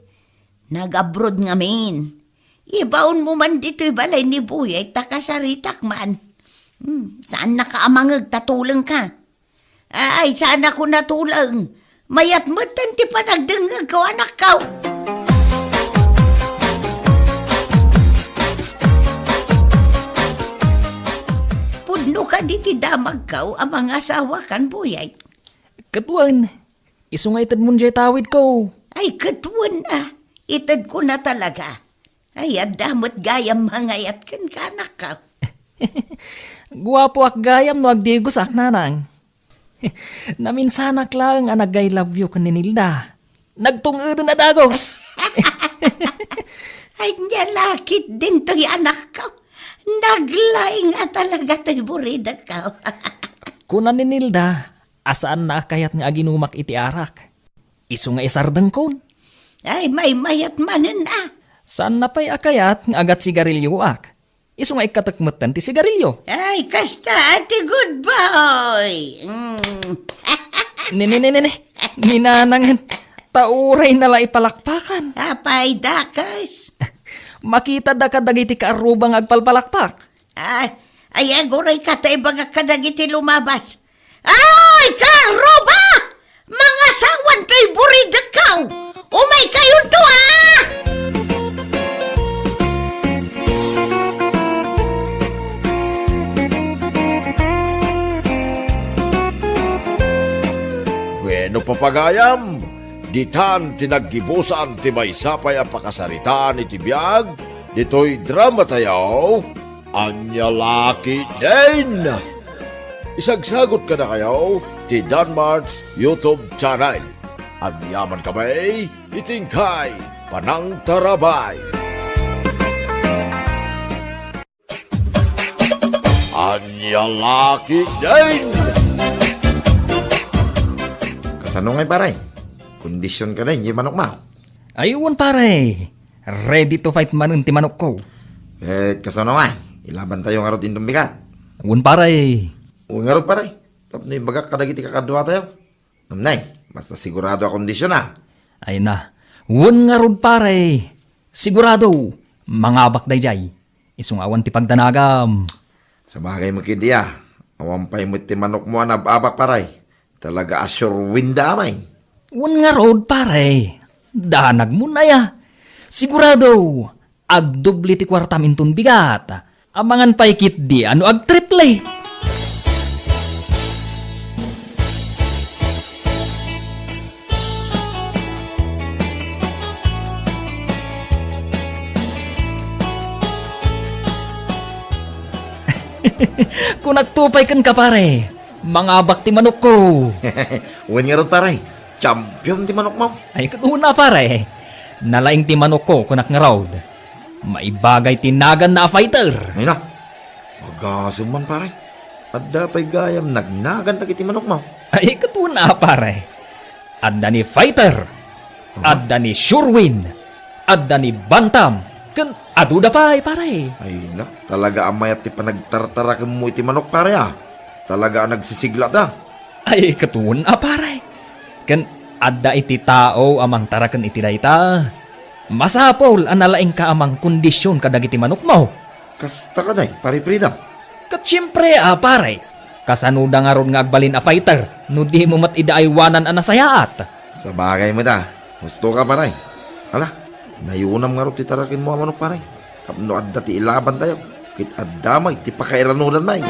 S2: Nag-abroad nga min. Ibaon mo man dito'y balay ni Buyay, takasaritak man. Saan nakaamangag tatulong ka? Ay, saan ako natulong? Mayat mo tanti pa nagdengag ko anak ka. Pudno ka di ti damag ka ang mga asawa kan Buyay.
S3: Katuan, isungay tad mo jay tawid ko.
S2: Ay, katuan itad ko na talaga. Ay, adamot gayam mangayat kan kanak ka.
S3: Guwapo ak gayam no agdigos ak nanang. Naminsanak lang ang nag-I love you kaninilda. Nagtungod na dagos.
S2: Ay, nyalakit din to'y anak ka. Naglaing talaga to'y burida ka.
S3: Kuna ni Nilda, asaan na kayat nga aginumak iti arak? Isu nga isardang kon.
S2: Ay, may mayat manin
S3: Saan na pa'y akayat nga agat sigarilyo ak? Isu nga ikatakmatan ti sigarilyo.
S2: Ay, kasta ati good boy.
S3: Nene, ninanangan, tauray nala ipalakpakan.
S2: Apay dakas.
S3: Makita da ka dagiti kaarubang agpalpalakpak.
S2: Ay, agoray ka tayo baga kadagiti lumabas. Ay, karuba! Mga sawan kay buridakaw! Umay kayon to,
S1: Bueno papagayam, ditan tinaggibusan ti may sapay ang pakasaritaan iti biyag, dito'y drama tayaw, Anya Laki Din. Isagsagot ka na kayo ti Danmar's YouTube channel. At yaman kamay, itingkay Panang Tarabay. Anya Laki Din.
S5: Kasano ngay paray? Kondisyon ka na, hindi manok ma.
S3: Ayun pare, ready to fight man ti manok ko.
S5: Kasano nga, ilaban tayo nga rot indong bigat.
S3: Ayun pare.
S5: O nga rot paray, tapos na ibagak kadagiti kakadwa tayo. Namnay, basta sigurado ang kondisyon na.
S3: Ay na, wun nga rod pare. Sigurado, mangabak dayjay. Isungawan ti pagdanagam.
S5: Sa bagay mo kindiya, awampay mo ti manok mo anababak paray. Talaga assure win damay.
S3: Wun nga rod pare. Danag mo na ya. Sigurado, agdubli ti kwartam intun bigat. Amangan paikit di ano ag triple. Kung nagtupay kan ka pare, mga bakti manok ko.
S5: Uwan nga ron paray. Champion ti manok mo.
S3: Ay katuna pare, nalaing ti manok ko kunak nga raod. Maibagay tinagan na fighter.
S5: Ay na. Magasim man paray. At dapay gayam nagnagan na kiti manok mo.
S3: Ay katuna pare. Adda ni fighter, adda ni surewin, adda ni bantam, kan aduda pa pare.
S5: Ay na. Talaga amayat ti panagtartara mo iti manok pare ah. Talaga nagsisigla da.
S3: Ay katuna pare. Kan adda iti tao amang tarakan iti dayta. Masapol analaing ka amang kondisyon kadagiti manok mo.
S5: Kasta ka day, pare Frida.
S3: Kat siyempre pare. Kasanuda nga ron nga agbalin a fighter, no di mo mat idaaywanan a nasayaat.
S5: Sa bagay mo da. Gusto ka paray. Hala, nayunam nga ro ti tarakin mo ang manok paray. Kapno adda ti ilaban tayo. Kit adda may ti pakairanudan may.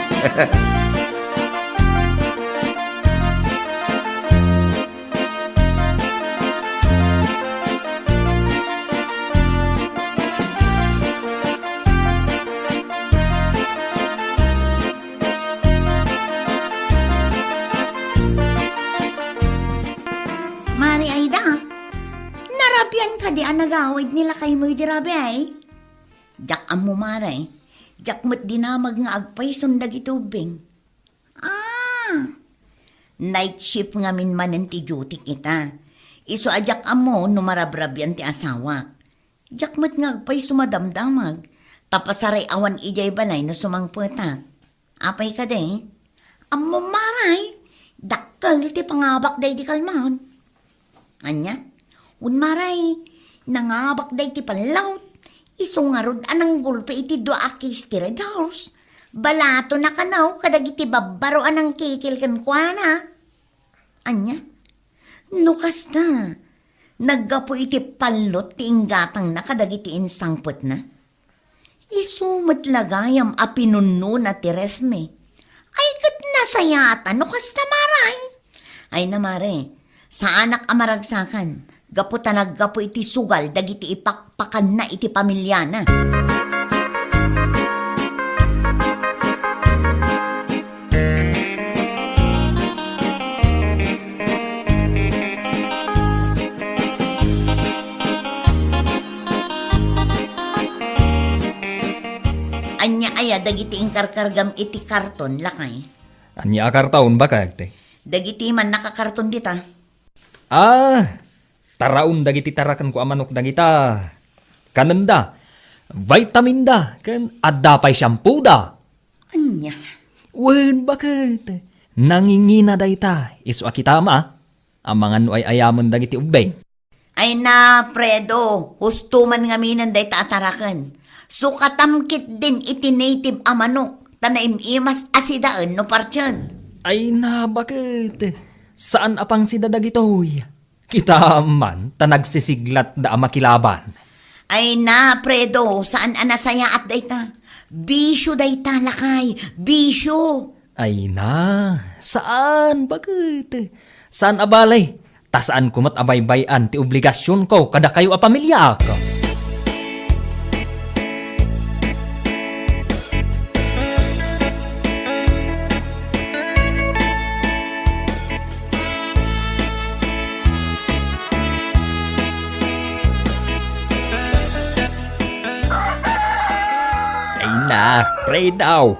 S2: Mari Aida, narapyan ka di ang nagawid nila kay mo'y dirabi ay. Jak ang mumaray, jak mo't dinamag nga agpay sundag itubing. Night shift nga minmanen ti duty kita. Iso ajak amo numarabrabyan ti asawa. Jak mo't nga agpay sumadamdamag, tapasaray awan ijay balay na sumangputa. Apay ka de, ang mumaray, dakkel ti pangabak day di kalmahon. Anya, unmaray, nangabak day ti palaut, isungarod anang gulpe iti doa akis ti Red House. Balato na kanaw, kadag iti babaro anang kikil kan kuana. Anya, nukas na, naggapo iti palot ti inggatang na kadag iti insangpot na. Isumot lagayam apinunno na ti refme. Ay kat nasayata, nukas na maray. Ay namare, sa anak amaragsakan, gapo tanag gapo iti sugal, dagiti ipakpakan na iti pamilya na. Anya aya, dagiti ingkarkargam iti karton, lakay.
S3: Anya akar taon ba kagte?
S2: Dagiti man nakakarton dita.
S3: Taraon dagiti tarakan ko amanok dagita. Kananda, vitamin da, kan adda pay shampoo da.
S2: Anya,
S3: Wen bakit? Nangingina dayta, iso akitama, ang mga nuay ayaman dagiti ubeng.
S2: ay na, Fredo, husto man nga minan day taatarakan. Sukatamkit din iti native amanok, tanaim-imas asidaan no partyan.
S3: Ay na, bakit? Saan apang si dadagitoy? Kita man, tanagsisiglat da makilaban.
S2: Ay na, Fredo, saan anasaya at dayta? Bisyo dayta, lakay, bisyo.
S3: Ay na, saan? Bakit? Saan abalay? Tasaan kumat abaybayan ti obligasyon ko kada kayo a pamilya ako. Ay na, pray daw.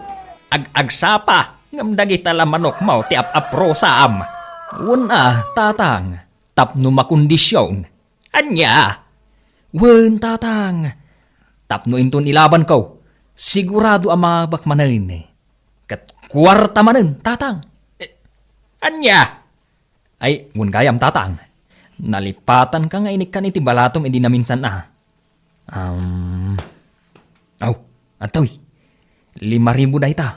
S3: Ag-agsapa, ngamdagi tala manok mo ti ap-apro sa am. Una, tatang, tapno makondisyon. Anya? Wen, tatang, tapno inton ilaban ko. Sigurado ang bakmanin. Kat kwarta manin, tatang. Anya? Ay, wen gayam, tatang. Nalipatan ka nga inikan iti balatom hindi na minsan Atoy, 5,000 na ita.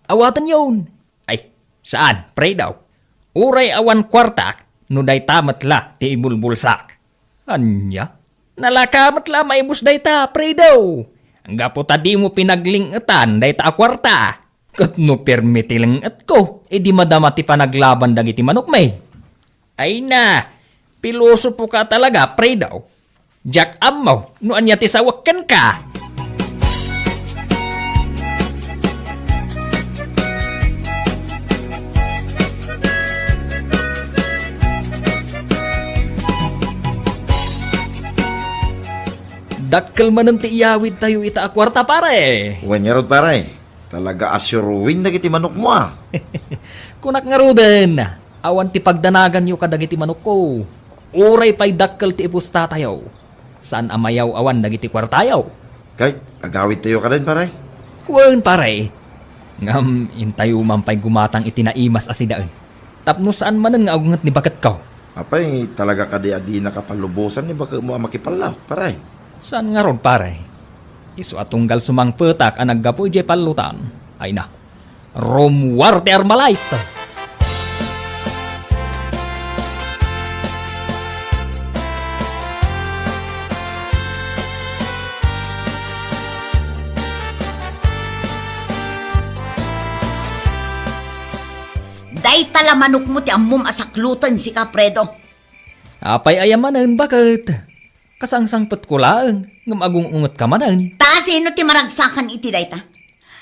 S3: Awatan yun. Ay, saan? Pray daw. Uray awan kwartak, no day tamat la, ti ibulbulsak. Anya? Nalakamat la maibus day ta, pray daw. Ang gapo tadi mo pinaglingetan, day ta kwarta. Kat no permitiling at ko, di madama ti panaglaban dagiti manok may. Ay na, piloso po ka talaga, pray daw. Jack amaw, no anya ti sawakan ka. Dakkel man ang tiiyawid tayo ita a kwarta pare.
S5: Uwan niya rod paray. Talaga asyuruin na kiti manok mo ah.
S3: Kunak nga ruden, awan ti pagdanagan yu kadagiti manok ko. Uray pa'y dakkel ti ipusta tayo. Saan amayaw awan dagiti kwartayaw?
S5: Kahit agawit tayo ka din paray.
S3: Wen pare. Ngam intayo man pa'y gumatang itinaimas asidaan. Tapno saan manan nga agungat ni bakat ka?
S5: Apay, talaga ka di nakapalubusan ni baka mo makipalaw, paray.
S3: Saan nga ron pare? Isu atunggal sumang petak ang naggapo jay palutan. Ay na, Romwarte Armalite.
S2: Day tala manok mo ti ammom asaklutan si Kapredo.
S3: Apay ayamanan bakit? Kasangsangpet ko lang, ngam agung unget ka manan.
S2: Ta sino ti maragsakan iti dayta?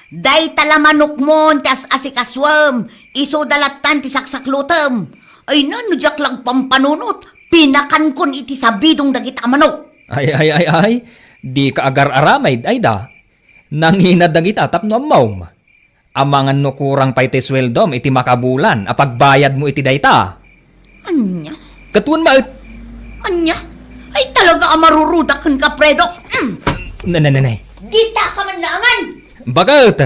S2: Day tala manok mo tas asikaswam, iso dalatan ti saksaklutam. Ay na, nujak lang pampanunot, pinakan kon iti sabidong dagita manok.
S3: Ay, di ka agar aramay, ay da. Nanginad dagita tapno amaw. Amangan no kurang pa'y ti sweldom iti makabulan, apagbayad mo iti dayta.
S2: Anya?
S3: Katuan maut.
S2: Anya? Ay talaga amaruruda kan Kapredo.
S3: Nananay.
S2: Dita ka man naangan.
S3: Bakit?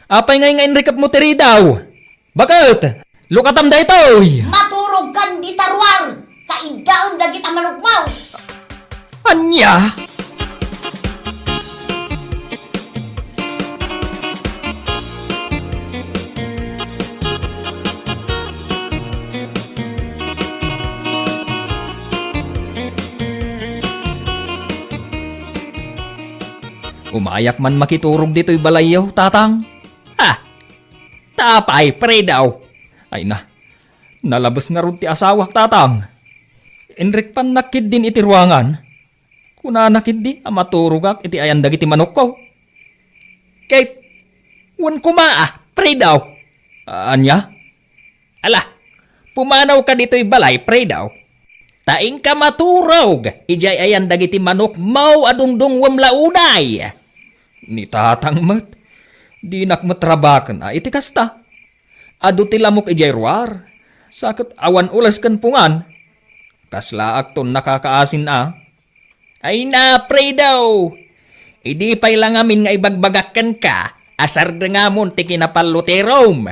S3: Apay ngay rekap mo tiri daw. Bakit? Lukatam da itoy.
S2: Maturog kan di tarwar. Kaidaon dagita manok mo.
S3: Anya? Umayak man makiturog dito'y balayaw, tatang. Ha! Tapay, pre daw. Ay na, nalabas nga ron ti asawak, tatang. Enrik pan nakid din iti ruangan. Kuna nakid di, amaturog iti ayandag iti manok ko. Kay, wan kumaa, pre daw. Anya? Ala, pumanaw ka dito'y balay, pre daw. Taing ka maturog, ijay ayandag iti manok mau adungdung wamlaunay. Ni tatang mat, di nakmatrabakan iti kasta. Adu ti lamok ijay ruar, sakit awan ulas kan pungan. Kaslaak ton nakakaasin a. Ay na, pre daw. Idi pa'y lang amin nga ibagbagakan ka, asar nga mon ti kinapaluterom.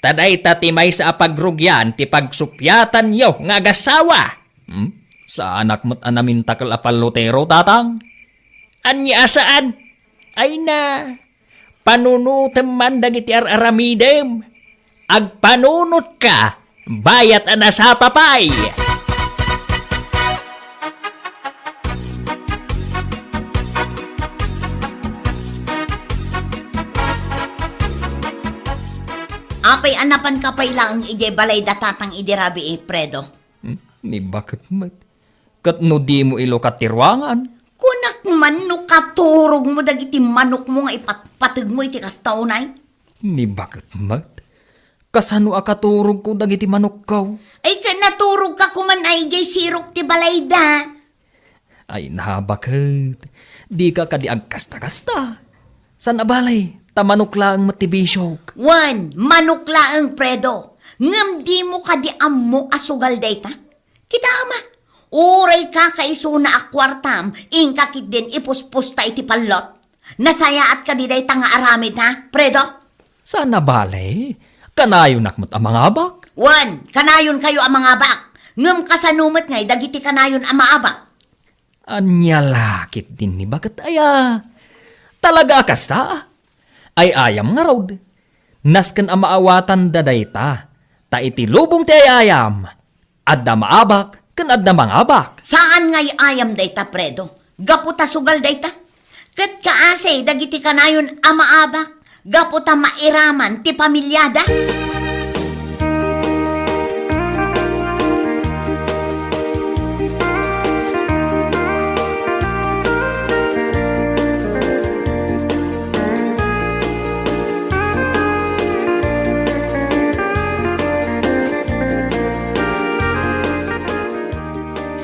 S3: Taday tatimay sa apagrugyan ti pagsupyatan yo nga agasawa. Sa anak mo't anamin takal apalutero, tatang? Anya saan? Ay na, panunutem man dagiti aramidem. Agpanunot ka, bayat ana sa papay.
S2: Apay anapan ka pa'y lang ijay balay datatang idirabi Predo.
S3: Ni bakit mat? Kat no di mo ilokat tirwangan.
S2: Kunak man no katurog mo dagiti manok mo nga ipatpatag mo iti kastaunay.
S3: Ni bakit mat? Kasano akaturog ko dagiti manok kaw?
S2: Ay naturog ka kuman ay ijay sirok ti balay da.
S3: Ay nabakit. Di ka kadi agkasta-kasta. San abalay? Tamanok lang matibisyok.
S2: Wan, manok laang Predo. Ngam di mo kadi ammo asugal dayta. Kita ama, uray ka kaisuna akwartam, ingkakit din ipuspusta iti palot. Nasayaat ka di dayta nga aramid ha, Predo?
S3: San abalay? Kanayon nakmat ang mga abak?
S2: Wan, kanayon kayo ang mga bak. Ngam kasanumat ngay, dagiti kanayon ang maabak.
S3: Anya lakit din ni bagat aya. Talaga kasta? Ay ayam nga rod. Nasken ang maawatan dadayta. Ta iti lubong ti ayam. Adda maabak, kan adda mangabak.
S2: Saan ngay ayam dayta, Predo? Gaputa sugal dayta? Kat kaase, dagiti kanayon ang maabak. Gaputa mairaman ti pamilyada.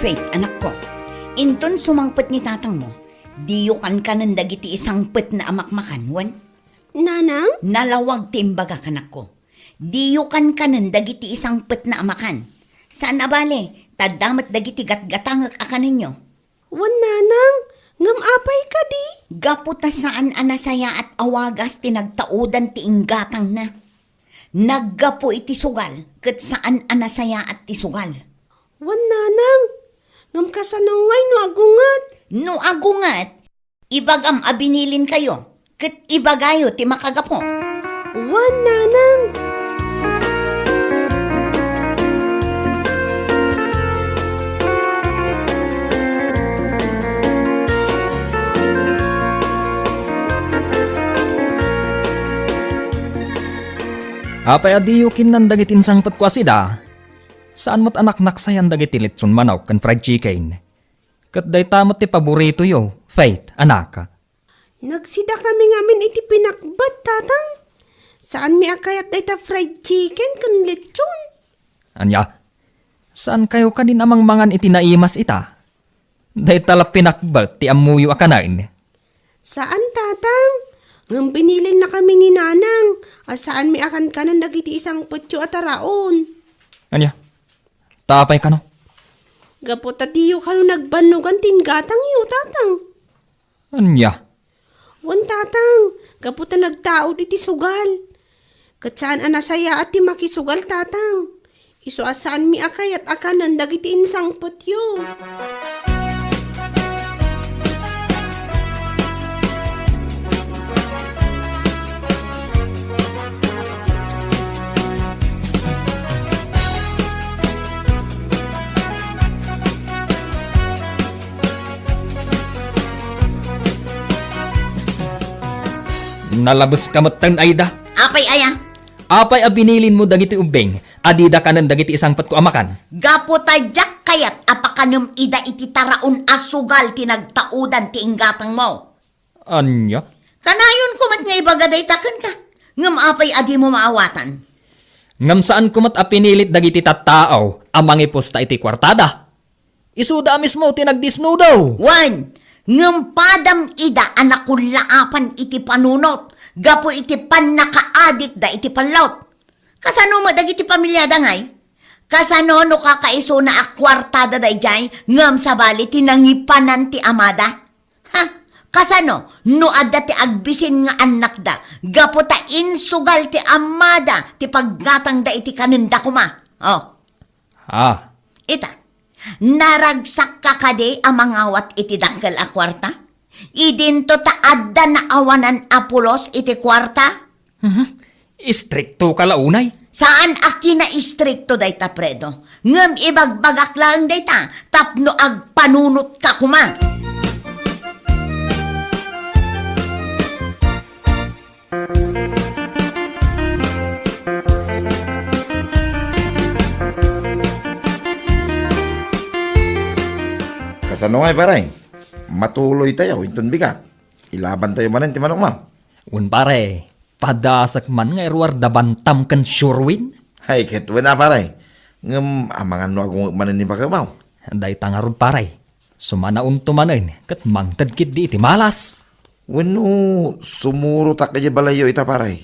S2: Faith, anak ko, inton sumangpet ni tatang mo, Diyukan ka ng dagiti isang pet na amakmakan, wan?
S4: Nanang?
S2: Nalawag timbaga kanak ko. Diyukan ka ng dagiti isang pet na amakan. Saan abale? Tadamat dagiti gatgatangak aka ninyo.
S4: Wan nanang, ngam apay ka di.
S2: Gaputa saan anasaya at awagas tinagtaudan ti inggatang na. Naggapo iti sugal, kat saan anasaya at ti sugal.
S4: Wan nanang, ngam kasanungay no agungat.
S2: No agungat, ibagam abinilin kayo, kat ibagayo ti makagapo.
S4: Wan nanang.
S3: Apay adiyo kinan dagiti insang patkwasida. Saan mo't anak naksayan dagiti litson manok kan fried chicken. Kat day tamot ti paborito yo, Faith, anaka.
S4: Nagsida kami ngamin iti pinakbat, tatang. Saan mi akayat dayta fried chicken kan lechon?
S3: Anya, saan kayo kanin amang mangan iti naimas ita? Day tala pinakbat ti amuyo akanain.
S4: Saan, tatang? Ngam binilin na kami ni nanang. Saan mi akan kanan dagiti isang putyo at araon?
S3: Anya, tapay ka no?
S4: Gaputa diyo kano nagbanugan tingatang iyo, tatang.
S3: Anya,
S4: Wan, tatang. Gaputa nagtaod iti sugal. Kat saan anasaya at ti makisugal, tatang. Iso asaan mi akay at akanan dagiti insang putyo.
S3: nalabas kamot tan ayda.
S2: Apay aya,
S3: Apay abinilin mo dagiti ubeng, adida kanan dagiti isang patko amakan.
S2: gapo tadyak kayat apakanum ida iti taraon asugal tinagtaudan ti inggatang mo.
S3: Anya?
S2: Kanayon kumat nga ibagaday takan ka. Ngam apay adi mo maawatan.
S3: Ngam saan kumat apinilit dagiti tattao, amang iposta iti kwartada. Isuda mismo tinagdisno daw.
S2: Wan, ngam padam ida anakulaapan iti panunot. Gapo iti pan nakaadik da iti panlaut. Kasano mo dagiti pamilya dangay? Kasano no kakaiso na akwartada da ijay ngam sabali tinangipanan ti amada? Ha? Kasano no adda ti agbisin nga anak da gapo ta insugal ti amada ti paggatang da iti kanenda kuma. Oh,
S3: Ah,
S2: ita. Naragsak ka kade amangawat iti dangkel a kwarta? Idinto ta adda na awanan apulos iti kwarta?
S3: istrikto kalaunay.
S2: Saan aki na istrikto dayta predo? Ngem ibagbagak lang dayta tapno agpanunot ka kuma.
S5: Kasano nga paray? Matuloy tayo, intun bigat. Ilaban tayo manan ti manok mo.
S3: Un pare, padasak man nga iruar dabantam kan surwin.
S5: Hay, ketwa na paray. Ngam, amangan no akong manan ni bakamaw.
S3: Day tangarod pare. Sumanaon tumanin, kat mangtadkit di iti malas.
S5: Wano, sumuro tak kaya balayo ita paray.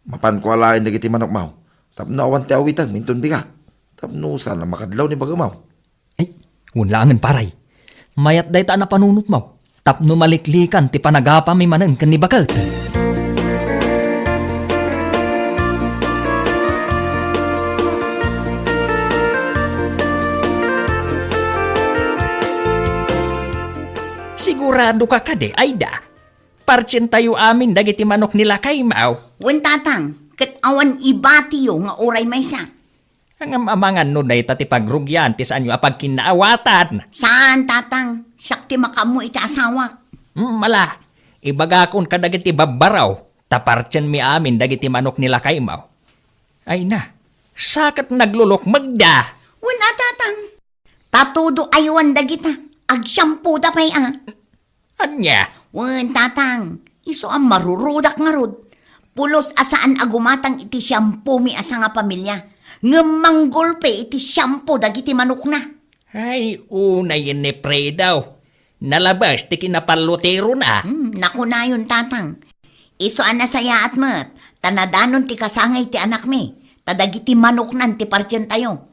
S5: Mapan ko alain na kiti manok mau. Tapno awan ti awitan, mintun bigat. Tapno sana makadlaw ni bagamaw.
S3: Ay, unlangan paray. Mayat day ta na panunot mo. Tapno maliklikan ti panagapa mi manan kan ni bakat. Sigurado ka kade, Aida. Parchen tayo amin dagiti manok nila kay Mao.
S2: Wen tatang, ket awan ibatiyo nga oray maysa.
S3: Ang amangan no day tati pagrugyan ti saan yu apag kinaawatan.
S2: Saan tatang? Sakti makamu iti asawak.
S3: Mala, ibagakon ka dagiti babaraw, taparchen mi amin dagiti manok nila kay Mao. Ay na, sakat naglulok magda.
S2: Wen tatang. Tatudo aywan dagita. Agsyampo da pay
S3: Anya,
S2: Wen tatang. Iso ang marurudak nga rod. Pulos asaan agumatang iti siyampo mi asa nga pamilya. Ngemanggolpe iti siyampo dagiti manok na.
S3: ay unay ni pre daw. Nalabas ti kinapalutero na.
S2: Naku na yun, tatang. Isuan na saya at mat. Tanadanon ti kasangay ti anak mi. Tadagiti manok nan ti partyan tayo.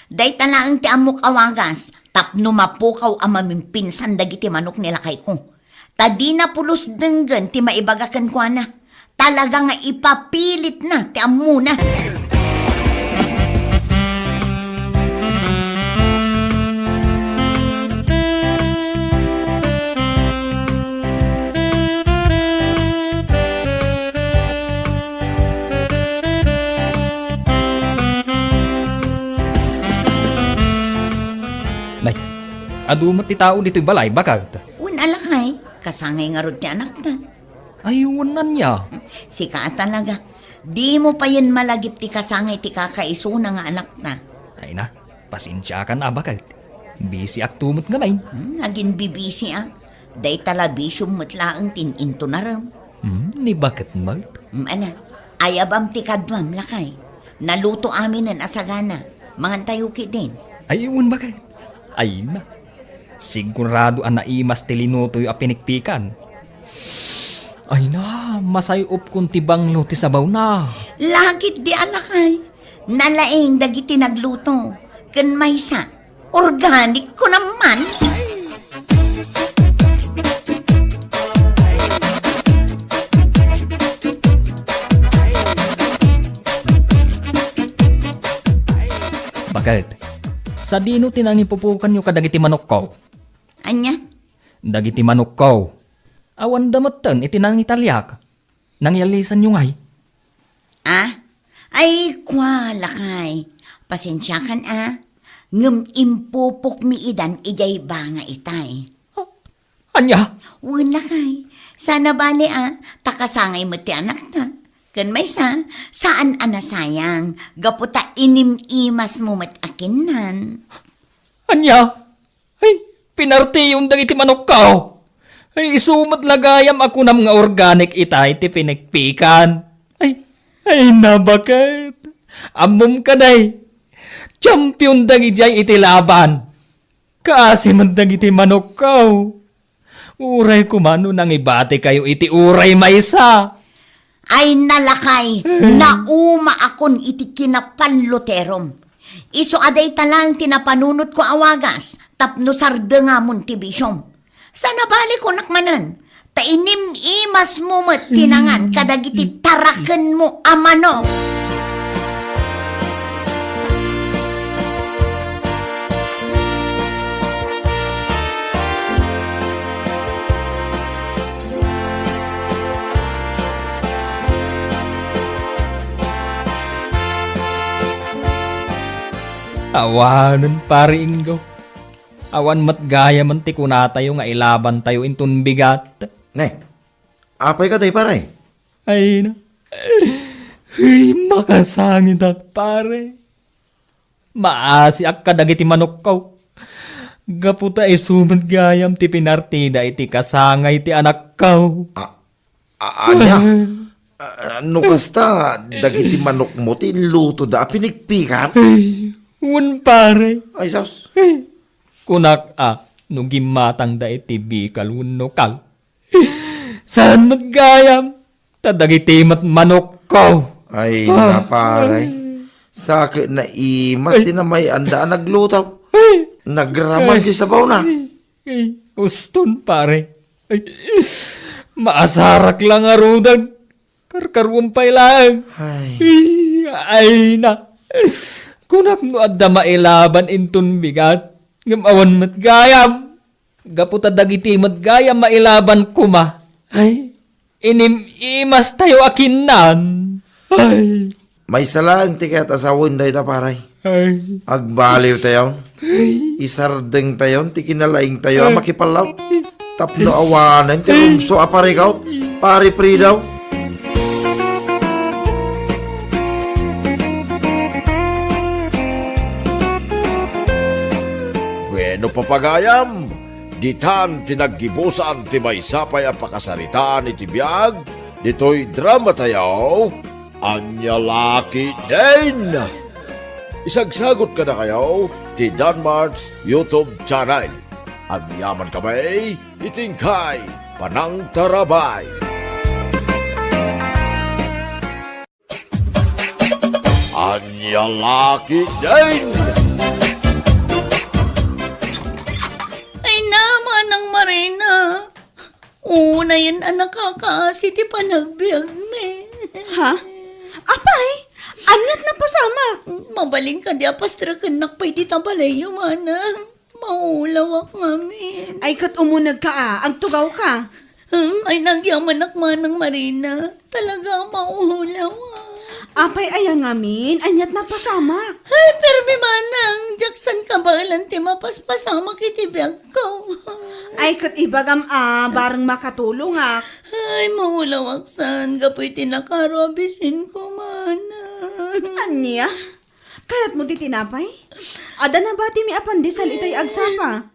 S2: Day talaang ti amok awagas. Tapno mapukaw ang mamimpinsan dagiti manok nila kay ko. Tadi na pulos denggan ti maibagakan ko na. Talaga nga ipapilit na ti amuna.
S3: Nay, adu mo ti tao dito'y balay, bakag?
S2: Alakay, kasangay nga rod ti anak na.
S3: Ayunan niya.
S2: Sika talaga. Di mo pa yun malagip ti kasangay ti kakaisuna nga anak na.
S3: Ay na, pasensya ka na, bakag. Busy ak tumot nga may.
S2: Naging bibisi Day talabisyong matlaang tininto na ram.
S3: Ni bakit mag?
S2: Ala, ayabam ti kadwam lakay. Naluto amin ng asagana. Mga tayuki din.
S3: Ayun bakit? Ay na. Sigurado ang naimas tilinuto yung apinikpikan. Ay na, masayop kung tibang luti sabaw na.
S2: Lagit di alakay. Nalaing dagiti nagluto. Kan maysa, organic ko naman.
S3: Bakit? Sa dino tinangipupukan nyo kadagiti manok ko.
S2: Anya?
S3: Dagiti manok ko. Awan damatan itinang italyak. Nangyalisan nyo ngay.
S2: Ay, kwa lakay. Pasensya kan Ngem impupok mi idan ijay ba nga itay.
S3: Anya?
S2: Wala kay. Sana bali takasangay mo ti anak na. Kan may saan sayang. Gaputa inim-imas mo mat akinan.
S3: Anya? Ay, pinarti yung dagiti manok ko. Ay, isumat lagayam ako ng mga organic itay ti pinagpikan. Ay na bakit? Amom ka day. Champion dagiti iti laban. Kasi man dagiti manok ko. Uray kumano nang ibate kayo iti uray maysa.
S2: Ay nalakay, nauma akon iti kinapanluterom. Iso aday talang tinapanunot ko awagas, tapno sarda nga mon tibisyom. Sana bali ko nakmanan, tainim imas mo mat tinangan kadagiti taraken mo amano.
S3: Awanan pare Ingo. Awan matgaya man ti kunatayo nga ilaban tayo intun bigat.
S5: Ne, apay ka day pare?
S3: Ay na. Ay, makasangit ak pare. Maasi ak kadagiti manok ko. Gaputa isumat gayam ti pinartida iti kasangay ti anak ko.
S5: Anya? Ano kasta, dagiti manok mo, ti luto da, pinigpikan?
S3: Un pare.
S5: Ay, saus.
S3: Kunak no gimatang da iti bikal unno kal. Saan magayam? Tadagiti mat manok ko.
S5: Ay, na pare. Sakit na imas, na may andaan naglutaw. Nagraman di sabaw na.
S3: Ay, uston pare. Ay, maasarak lang arudan. Karkarumpay lang. Ay na. Kunak no adda mailaban intun bigat. Ngamawan matgayam. Gaputa dagiti matgayam mailaban kuma. Ay, inim-imas tayo akinan. Ay.
S5: May salang tiket asawin day ta paray.
S3: Ay.
S5: Agbaliw tayo. Isardeng tayo, tikinalaing tayo, makipalaw. Tapno awanan, tirumso aparikaw, pari pridaw.
S1: Bueno papagayam, ditan tinaggibusan ti may sapay ang pakasaritaan iti biyag, dito'y drama tayo, Anya Laki din! Isagsagot ka na kayo ti Danmar's YouTube channel. Ang yaman kamay, itingkay, panang tarabay. Anya laki din!
S2: Ay naman ang Marina. Una yan ang nakakaasi ti panagbiag me.
S4: Ha? Apay, anyat na pasama.
S2: Mabaling ka di apastra kanak pa'y di tabalayo manang. Maulawak ngamin.
S4: Ay kat umunag ka ang tugaw ka.
S2: Ay nagyamanak manang Marina. Talaga maulawak.
S4: Apay ayang amin, anyat na pasama.
S2: Ay, permi manang, Jackson ka ba ti mapaspasama kiti biyag ko?
S4: Ay kat ibagam barang makatulong
S2: Ay, maulawak san, gapoy tinakaro abisin ko manang.
S4: Anya? Kayat mo ti tinapay? Ada na ba ti mi apandisal itay agsapa?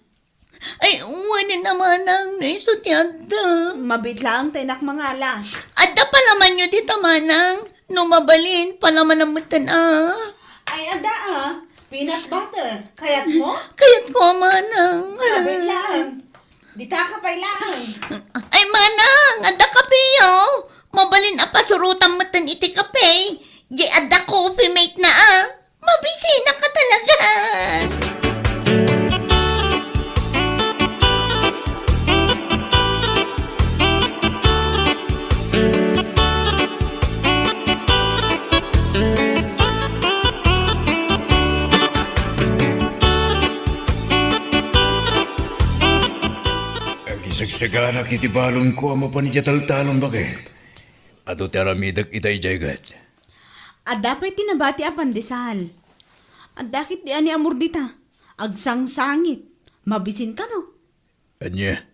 S2: Ay, wala naman ang naisutyada.
S4: Mabitla ang tinak mangala.
S2: Adda pala man nyo di tamanang. Numabalin pala man ang matan
S4: Ay ada peanut butter. Kayat mo?
S2: Kayat ko manang.
S4: Sabit lang. Dita ka pa'y lang.
S2: Ay manang, adda kapiyo. Mabalin apasurutan matan iti kape. Di adda coffee mate na Mabisi na ka talaga.
S6: Sagsagana kiti balon ko ama pa ni taltalon bakit? Ato taramidak itay jaygat.
S4: Ada pa'y tinabati apandesal. Adakit di ani amor dita. Agsangsangit. Mabisin ka no?
S6: Anya,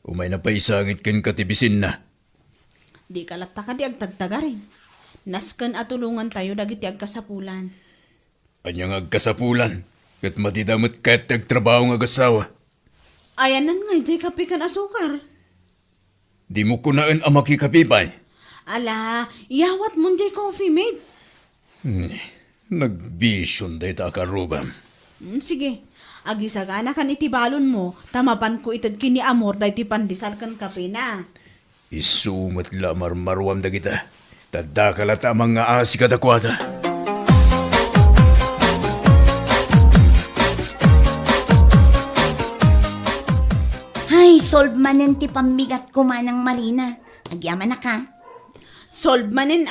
S6: umay na paisangit ken katibisin na.
S4: Di kalata ka di agtagtagarin. Nasken atulungan tayo dagiti agkasapulan.
S6: Anya nga agkasapulan, kat matidamot kat agtrabaho nga agasawa.
S4: Ayanan nga, jay kape kan asukar.
S6: Di mo kunaan ang makikapipay.
S4: Ala, yawat mo jay coffee mate.
S6: Nagbisyon day ta karubam.
S4: Sige, agisagana kan itibalon mo, tamapan ko itad kini amor day ti pandesal kan kape na.
S6: Isumat lamar marwam da kita. Tadakalat ang mga asi kadakwata.
S2: Ay, solve manen ti pambigat ko manang Marina. Agyaman na ka.
S4: Solve manin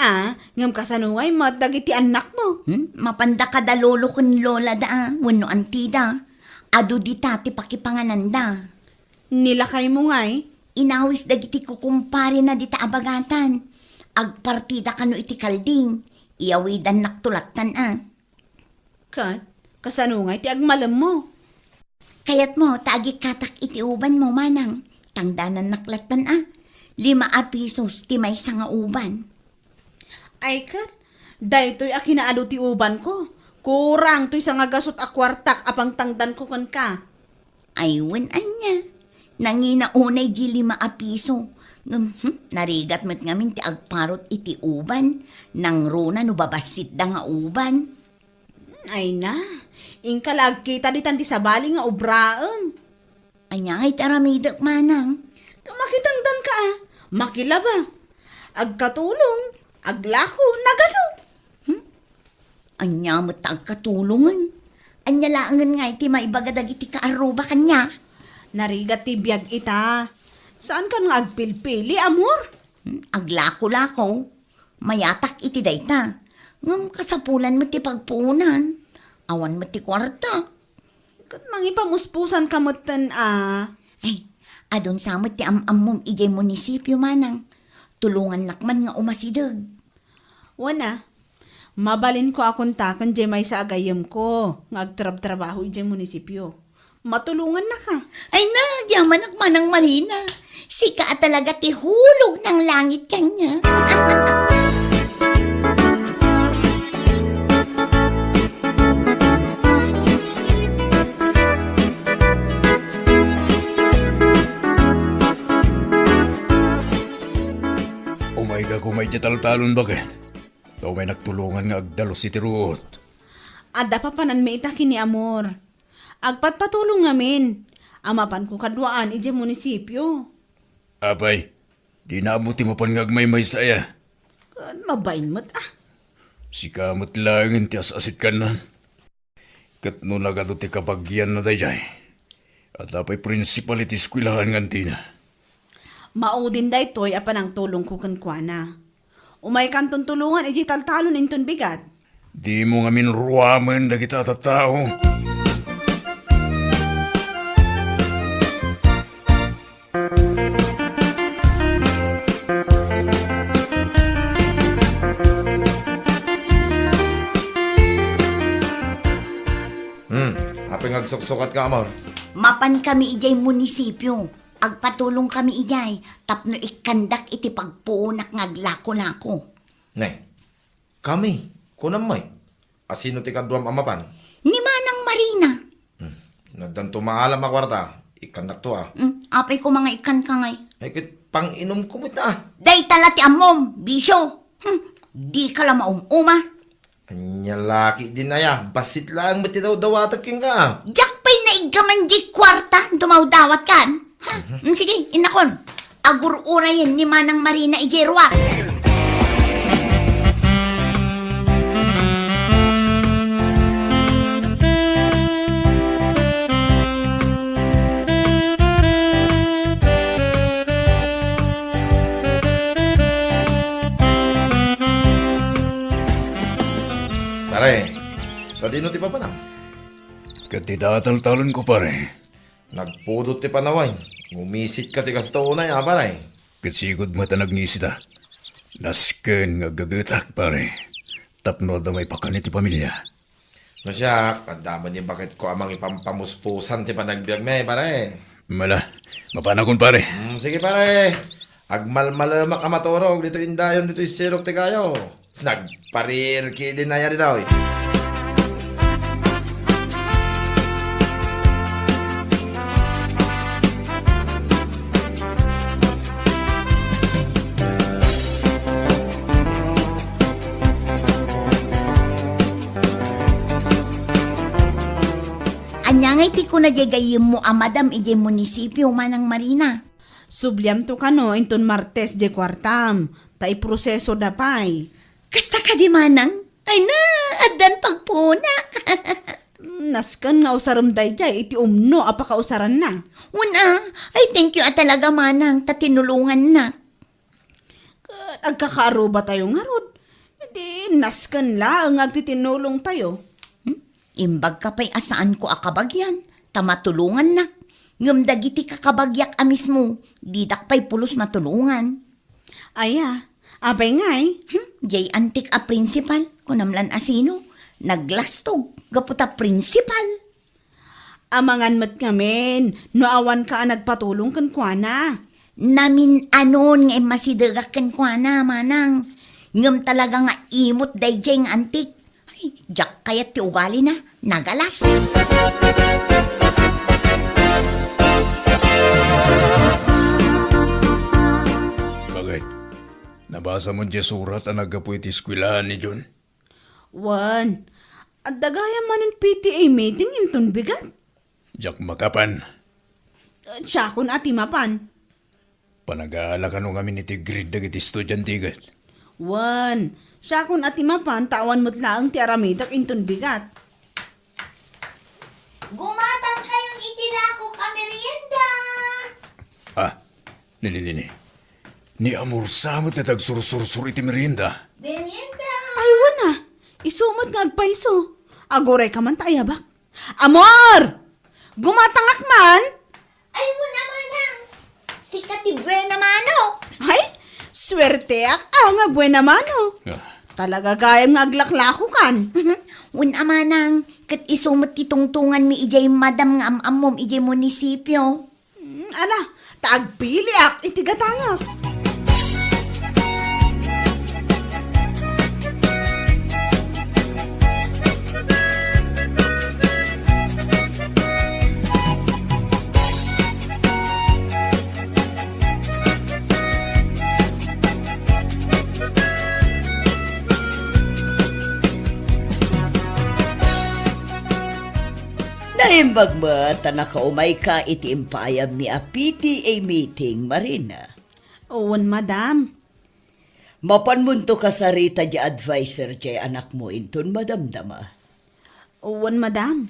S4: ngam kasanuay mo at dagiti anak mo.
S2: Mapanda ka da lolo kun lola da wano antida. Ado di tati pakipangananda.
S4: Nilakay mo nga'y.
S2: Inawis dagiti kukumpare na di taabagatan. Agpartida kano iti kalding. Iyawidan naktulatan
S4: Kat, kasanungay ti agmalam mo.
S2: Kayat mo, tagi katak iti uban mo manang. Tangdanan naklatan 5 pisos ti may nga uban.
S4: Ay kat, daytoy a kinaalo ti uban ko. Kurang to'y sa nga gasot a kwartak apang tangdan ko kan ka.
S2: Aywan anya. Nangina unay di 5 piso. Narigat met ngamin ti agparot iti uban. Nang runa no babasit da nga uban.
S4: Ay na, ingkalag kita di tanti sa bali nga obraem.
S2: Anya ay taramidak manang.
S4: Makitangdan ka makilaba. Agkatulong, aglako, nagalo.
S2: Anya mo tagkatulungan. Anya laangan nga iti maibaгаdag iti kaaruba kanya.
S4: Narigat ti biyag ita. Saan ka nga agpilpili, amor?
S2: Aglako-lako. Mayatak iti dayta. Ngam kasapulan mo ti pagpuunan. Awan mo ti kwarta.
S4: Kat mangipamuspusan kamutan
S2: Ay, adon samot ti am-am mom ijay munisipyo manang. Tulungan nakman nga umasidag.
S4: Wana, mabalin ko akong takan jay may sa agayam ko. Ngagtrab-trabaho ijay munisipyo. Matulungan na ka.
S2: Ay na, yaman nakmanang Marina. Sika talaga ti hulog ng langit kanya.
S6: Umay ka kumay taltalon bakit? Ito may nagtulungan nga agdalo si Tiruot.
S4: Ada pa panan may ita kini amor. Agpatpatulong ngamin. Amapan ko kadwaan ije munisipyo.
S6: Apay, di naabuti mo pan ngagmay-may saya.
S4: Mabain mo't
S6: Si kamot langin ti asit ka na. Kat no nagado ti kapagyan na dayay. At apay principal iti skwilahan nganti na.
S4: Maudin da ito'y apan ang tulong ko kankwana. Umay kanton tulungan ije taltalon inton bigat.
S6: Di mo nga minruaman da kita tatao.
S5: Apay ngagsuksukat ka, amor.
S2: Mapan kami ijay munisipyo. Agpatulong kami ijay. Tapno ikandak iti pagpuunak ngaglako-lako.
S5: Nay, kami, kunamay. Asino ti kadwam amapan?
S2: Ni Manang Marina.
S5: Nagdan tumaalam a kwarta. Ikanak to
S2: Apay ko mga ikan ka ngay.
S5: Ay kit pang inom kumita.
S2: Day talati amom, bisyo. Di ka lang maumuma.
S5: Anya laki din na ya. Basit lang ba't daw dawatag king ka?
S2: Jack pa'y naigaman di kwarta, dumawdawat kan. Sige, inakon. Agur-ura yan ni Manang Marina ijerwa.
S5: Pare, sa dino ti papanang?
S6: Kat itataltalan ko pare.
S5: Nagpudot ti panaway. Ngumisit ka ti kasto na ya, pare.
S6: Katsigod mata nagnisita. Nasken nga gagatak pare. Tapno da may pakanit ti pamilya.
S5: No siya, kadaman ni bakit ko amang ipampamuspusan ti panagbiag me, pare.
S6: Mala, mapanakon pare.
S5: Sige pare. Agmalmalamak ka maturog. Dito indayon, dito isirok ti kayo. Nagparir ki din na yan dito.
S2: Anyangay ti ko na jagayim mo amadam ije munisipyo Manang Marina.
S4: Subliam to kano inton Martes je kwartam. Tai proseso dapay.
S2: Kasta ka di Manang? Ay na, adan pagpunak.
S4: Naskan nga usaram dayjay iti umno apakausaran na.
S2: Una, ay thank you at talaga Manang, tatinulungan na.
S4: Agkakaruba tayo nga rod. Hindi, naskan lang agtitinulong tayo.
S2: Imbag ka pa'y asaan ko akabagyan, tamatulungan na. Ngam dagiti kakabagyak amis mo, didak pa'y pulos matulungan.
S4: Aya, abay ngay.
S2: Jay antik a principal, kunamlan asino, naglastog, gaputa principal.
S4: Amangan mat ngamin, noawan ka nagpatulong kan kuana.
S2: Namin anon nga masidagak kan kwa na, Manang. Ngam talaga nga imot dayjay nga antik. Ay, jak kayat ti ugali na, nagalas.
S6: Bagay, nabasa mo dyan surat ang nagapoy ti skwilahan ni John.
S4: Wan, at dagaya man ang PTA meeting inton bigat.
S6: Jak makapan,
S4: Siya kun ati mapan.
S6: panag-aala ka nung kami ni Tigrid dagiti estudyante.
S4: Wan, siya kun ati mapan tawan mo't laang ti aramidak inton bigat.
S2: Gumatang kayong itilako ka merienda.
S6: Ah, nini. Ni amor samot na tagsursur-sur iti merienda.
S2: Merienda.
S4: Ay, wana, isumat nga agpaiso. Agoray ka man taayabak. Amor! Gumatangak man!
S2: Ay mo naman ang sikat ti buena mano.
S4: Ay, swerte ak nga buena mano.
S6: Ah,
S4: Talaga gayam nga aglaklako kan.
S2: Un amanang, kat isumot ti tungtungan mi ijay madam nga amamom ijay munisipyo.
S4: Ala, taagpili ak itigatangak.
S2: Naimbag mo, tanakaumay ka iti impayam ni a PTA meeting, Marina.
S4: Owan, madam.
S2: Mapanmunto ka sa rita di advisor di anak mo inton madamdama.
S4: Owan, madam.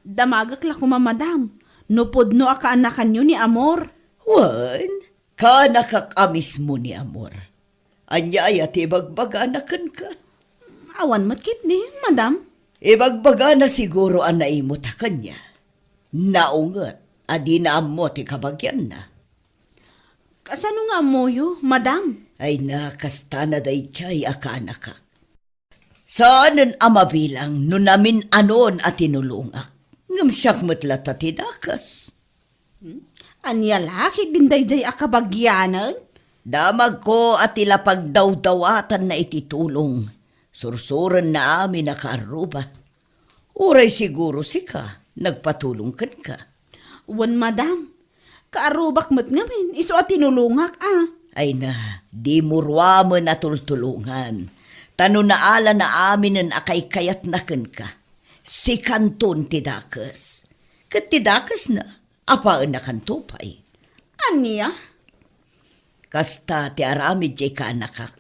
S4: Damagak la kuma, madam. Nupod no akaanakan nyo ni Amor.
S2: Wan, ka nakakamis mo ni Amor. Anya ay ati bagbaganakan ka.
S4: Awan matkit ni, madam.
S2: Ibagbaga na siguro ang naimot ka kanya. Naungat, adi na mo ti kabagyan na.
S4: Kasano nga moyo, madam?
S2: Ay nakasta na day chay akana ka. Saanan amabilang no namin anon at tinulungak. Ngam siyak matlat at tidakas.
S4: Anya laki din dayday akabagyanan?
S2: Damag ko at ilapagdawdawatan na ititulong. Sursuran na amin nakaaruba. Uray siguro si ka, nagpatulong ka.
S4: Wan, madam. Kaarubak mo't ngamin, iso at tinulungak
S2: Ay na, di murwa mo natultulungan. Tano na ala na amin ang akay kayat nakan ka. Si kanton tidakas. Kat tidakas na, apaan na kantupay.
S4: Anya?
S2: Kasta ti aramid jay ka nakak.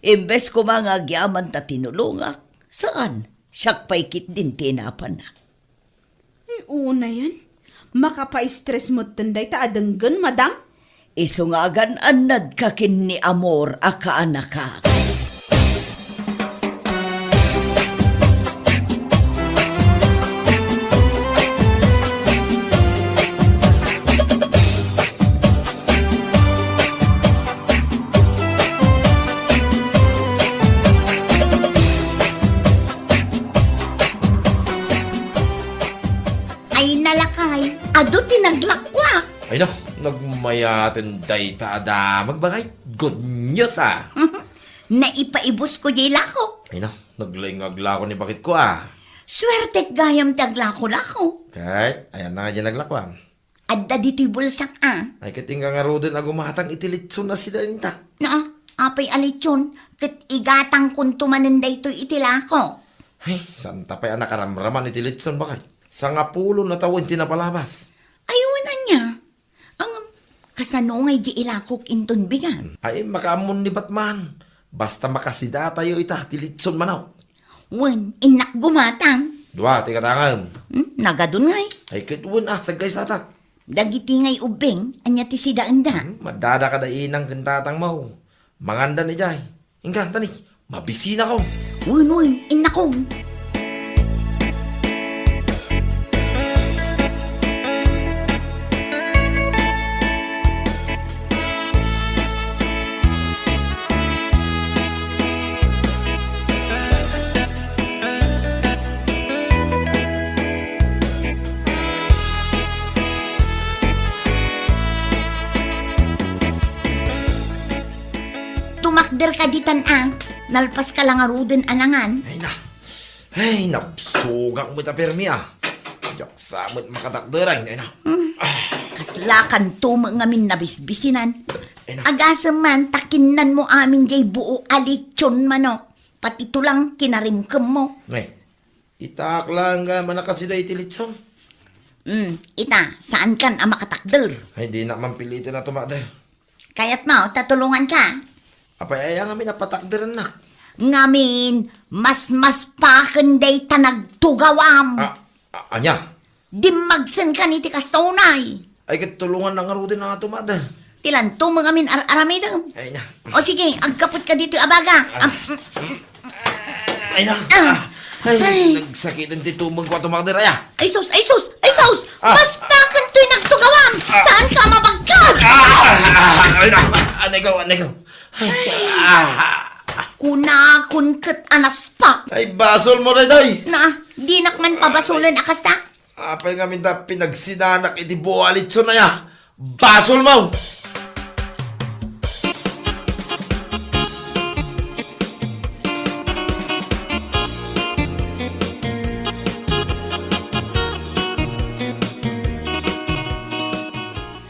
S2: Imbes ko mga agyaman ta tinulungak, saan? Siyak paikit din tinapan na.
S4: Ay, una yan. Makapa-stress mo't tanday ta adanggan, madam?
S2: Isungagan anad kakin ni Amor akaanaka.
S7: Ay nalakay, ado tinaglakwak.
S1: Ay na, nagmayatin day tada. Magbakay, good news
S7: Naipaibos ko jay lako.
S1: Ay na, naglingagla ko ni bakit ko
S7: Swerte gayam taglako-lako.
S1: Kahit, ayan na nga dyan naglakwang.
S7: Adda dito'y bulsak
S1: Ay kating nga ro din agumatang itilitso na sila inta.
S7: Na, apay alitsyon, kat igatang kuntumanin dayto'y itilako.
S1: Ay, santa pa yan nakaramraman itilitson bakay. Sa nga pulo na tawin tinapalabas.
S7: Ayun niya. Ang kasanungay di ilakok inton bigan.
S1: Ay, makaamon ni Batman. Basta makasida tayo ita, tilitson manaw.
S7: Wen, inak gumatang.
S1: Dua, tika-tangan.
S7: Nagadun ngay.
S1: Ay, kitun sagay sata.
S7: Dagiti ngay ubeng, anya ti sidaan da.
S1: Madada ka da inang kintatang mo. Manganda ni Jay. Ingka, tani, mabisina ko.
S7: Wen, inakong. Tumakder ka ditan nalpas ka lang aruden anangan.
S1: Ay, napsugang mo ta permi Yaksa mo't makatakderay. Ay na.
S7: Kaslakan to ngamin nabisbisinan.
S1: Ay na.
S7: Agasam man, takinan mo amin jay buo alitsyon mano. Pati tulang kinarimkem mo.
S1: Ay, itak lang nga manakasida itilitson.
S7: Ita, saan kan ang makatakder?
S1: Ay, di na man pilitin na tumakder.
S7: Kaya't mo, tatulungan ka.
S1: Apay, ay nga may napatakderan na.
S7: Ngamin, mas pakan day tanagtugawam.
S1: Anya?
S7: Dimagsan ka ni tikastonay.
S1: Ay, katulungan na nga ro din na tumakder.
S7: Tilan to mga min aramidam.
S1: Ay na.
S7: O sige, agkapot ka dito abaga.
S1: Ay na. Ay, nagsakitan dito mong tumakder ay
S7: Ay sus! Mas pakan to'y nagtugawam. Saan ka mabagkag?
S1: Ay na. Anay ka.
S7: Kunakun kat anas pa.
S1: Ay, basol mo na day.
S7: Na, di nakman pabasulan akasta.
S1: Apay nga minta pinagsinanak iti buwalitso na ya. Basol mo!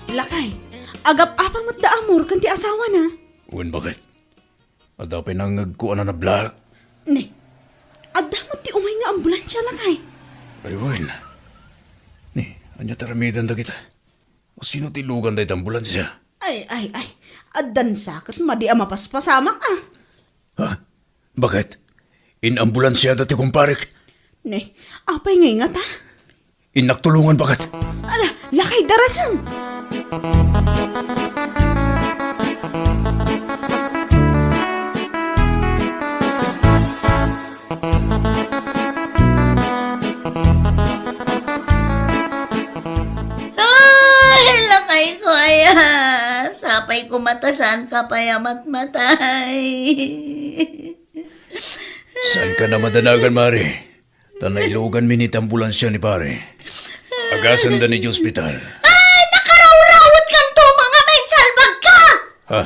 S4: Lakay, agap-apang mat da Amor kanti asawa na.
S6: Wen bakit? Ada pa nangagkuan na black.
S4: Ne, adamot ti umay nga ambulansya, lakay.
S6: Ay, Wen. Anya taramidan da kita. O sino tilugan da ambulansya?
S4: Ay. Adan sakit madi mapaspasamak ah.
S6: Ha? Bakit? In ambulansya dati kumparik.
S4: Ne, apay nga ta?
S6: Inaktulungan bakit?
S4: Ala, lakay darasam.
S7: Ay, lakay ko aya. Sapay ko matasan ka payamat matay.
S6: Saan ka na madanagan, Mari? Tanailugan minit ambulansya ni pare. Agasan da ni hospital.
S7: Ay, nakaraw-rawat kan to mga may salbag ka.
S6: Ha?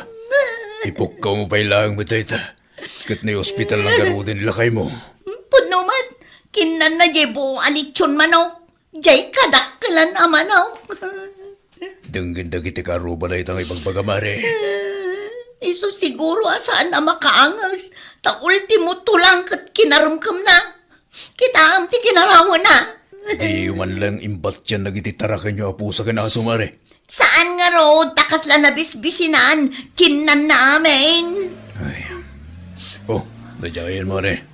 S6: Ipukkaw mo pa ilang matayta. Kat na hospital lang garudin lakay mo.
S7: Punuman, kinan na jay buong alitsyon manaw. Jay kadakkalan amanaw.
S6: Danggan da kita karuba na itang ibang bagamare.
S7: Iso siguro asaan na makaangas. Ta ultimo tulang kat kinarumkam na. Kita am ti kinarawan na.
S6: Di man lang imbat dyan nagititarakan nyo apo sa kanaso, Mare.
S7: Saan nga road takas la nabisbisinan? Kinan namin.
S6: Oh, nadyayan, Mare.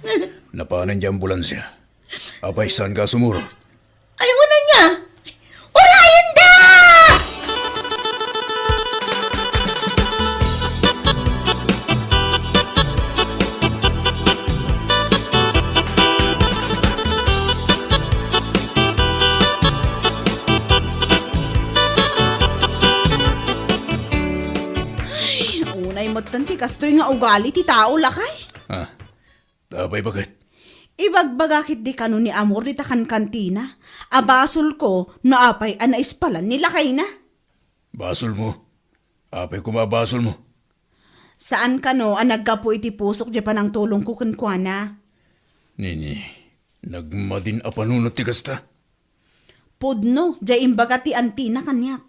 S6: Napanan dyan ambulansya. Apay, saan ka sumuro?
S7: Ayaw na niya. Urayan da!
S4: Unay mo tanti kastoy nga ugali ti tao lakay.
S6: Ha? Tapay bakit?
S4: Ibagbagakit di kano ni Amor di takan kantina. Abasol ko na apay anaispalan ni lakay na.
S6: Basol mo. Apay kumabasol mo.
S4: Saan kano ang naggapo iti pusok di pa ng tulong ko kunkwana?
S6: Nini, nagmadin apanunot ti kasta.
S4: Pudno, di imbaga ti antina kanyak.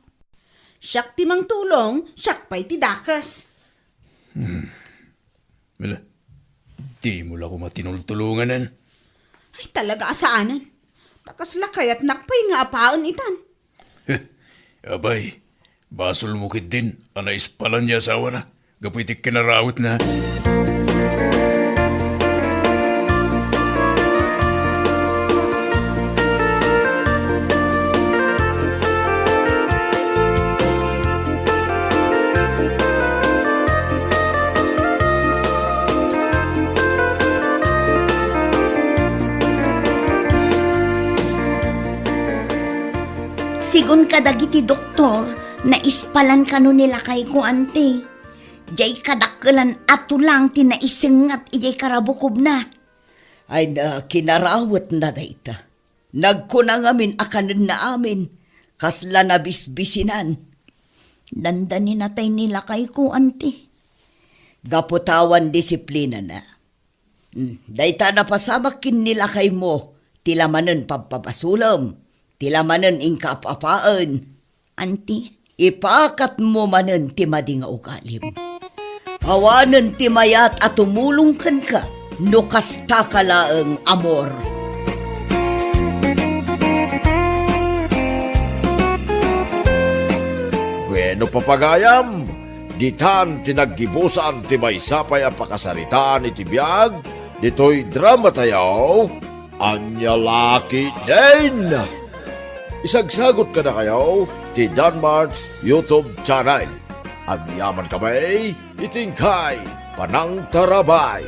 S4: Siyak ti mang tulong, siyak pa'y ti dakas.
S6: Mila, di mo lang ko matinultulunganan.
S4: Ay talaga asaanan. Takas lakay at nakpay nga apaan itan.
S6: Abay, basol mo kit din. Anaispalan niya asawa na. Gapitik kinarawit na.
S7: Sigun kadagiti doktor na ispalan kano nila kay ko ante. Jay kadakkelan ato lang tinaisengat ijay karabukob na.
S2: Ay na kinarawat na dayta. Nagkunangamin akanan na amin. Kasla na bisbisinan.
S7: Dandanin natay nila kay ko ante.
S2: Gaputawan disiplina na. Dayta na pasamakin nila kay mo. Tilamanan pampapasulam. Tilamanan ingka apapaan.
S7: Ante,
S2: Ipakat mo manen ti madi nga ugalim. Awanen ti mayat at tumulungkan ka. No kasta ka laeng amor.
S1: Bueno papagayam, ditan tinaggibusan ti maysapay ang pakasaritaan iti biyag, dito'y drama tayo, Anya Laki Din! Isagsagot ka na kayo, ti Danmarks YouTube channel. Ang yaman kamay, itingkay, panang tarabay.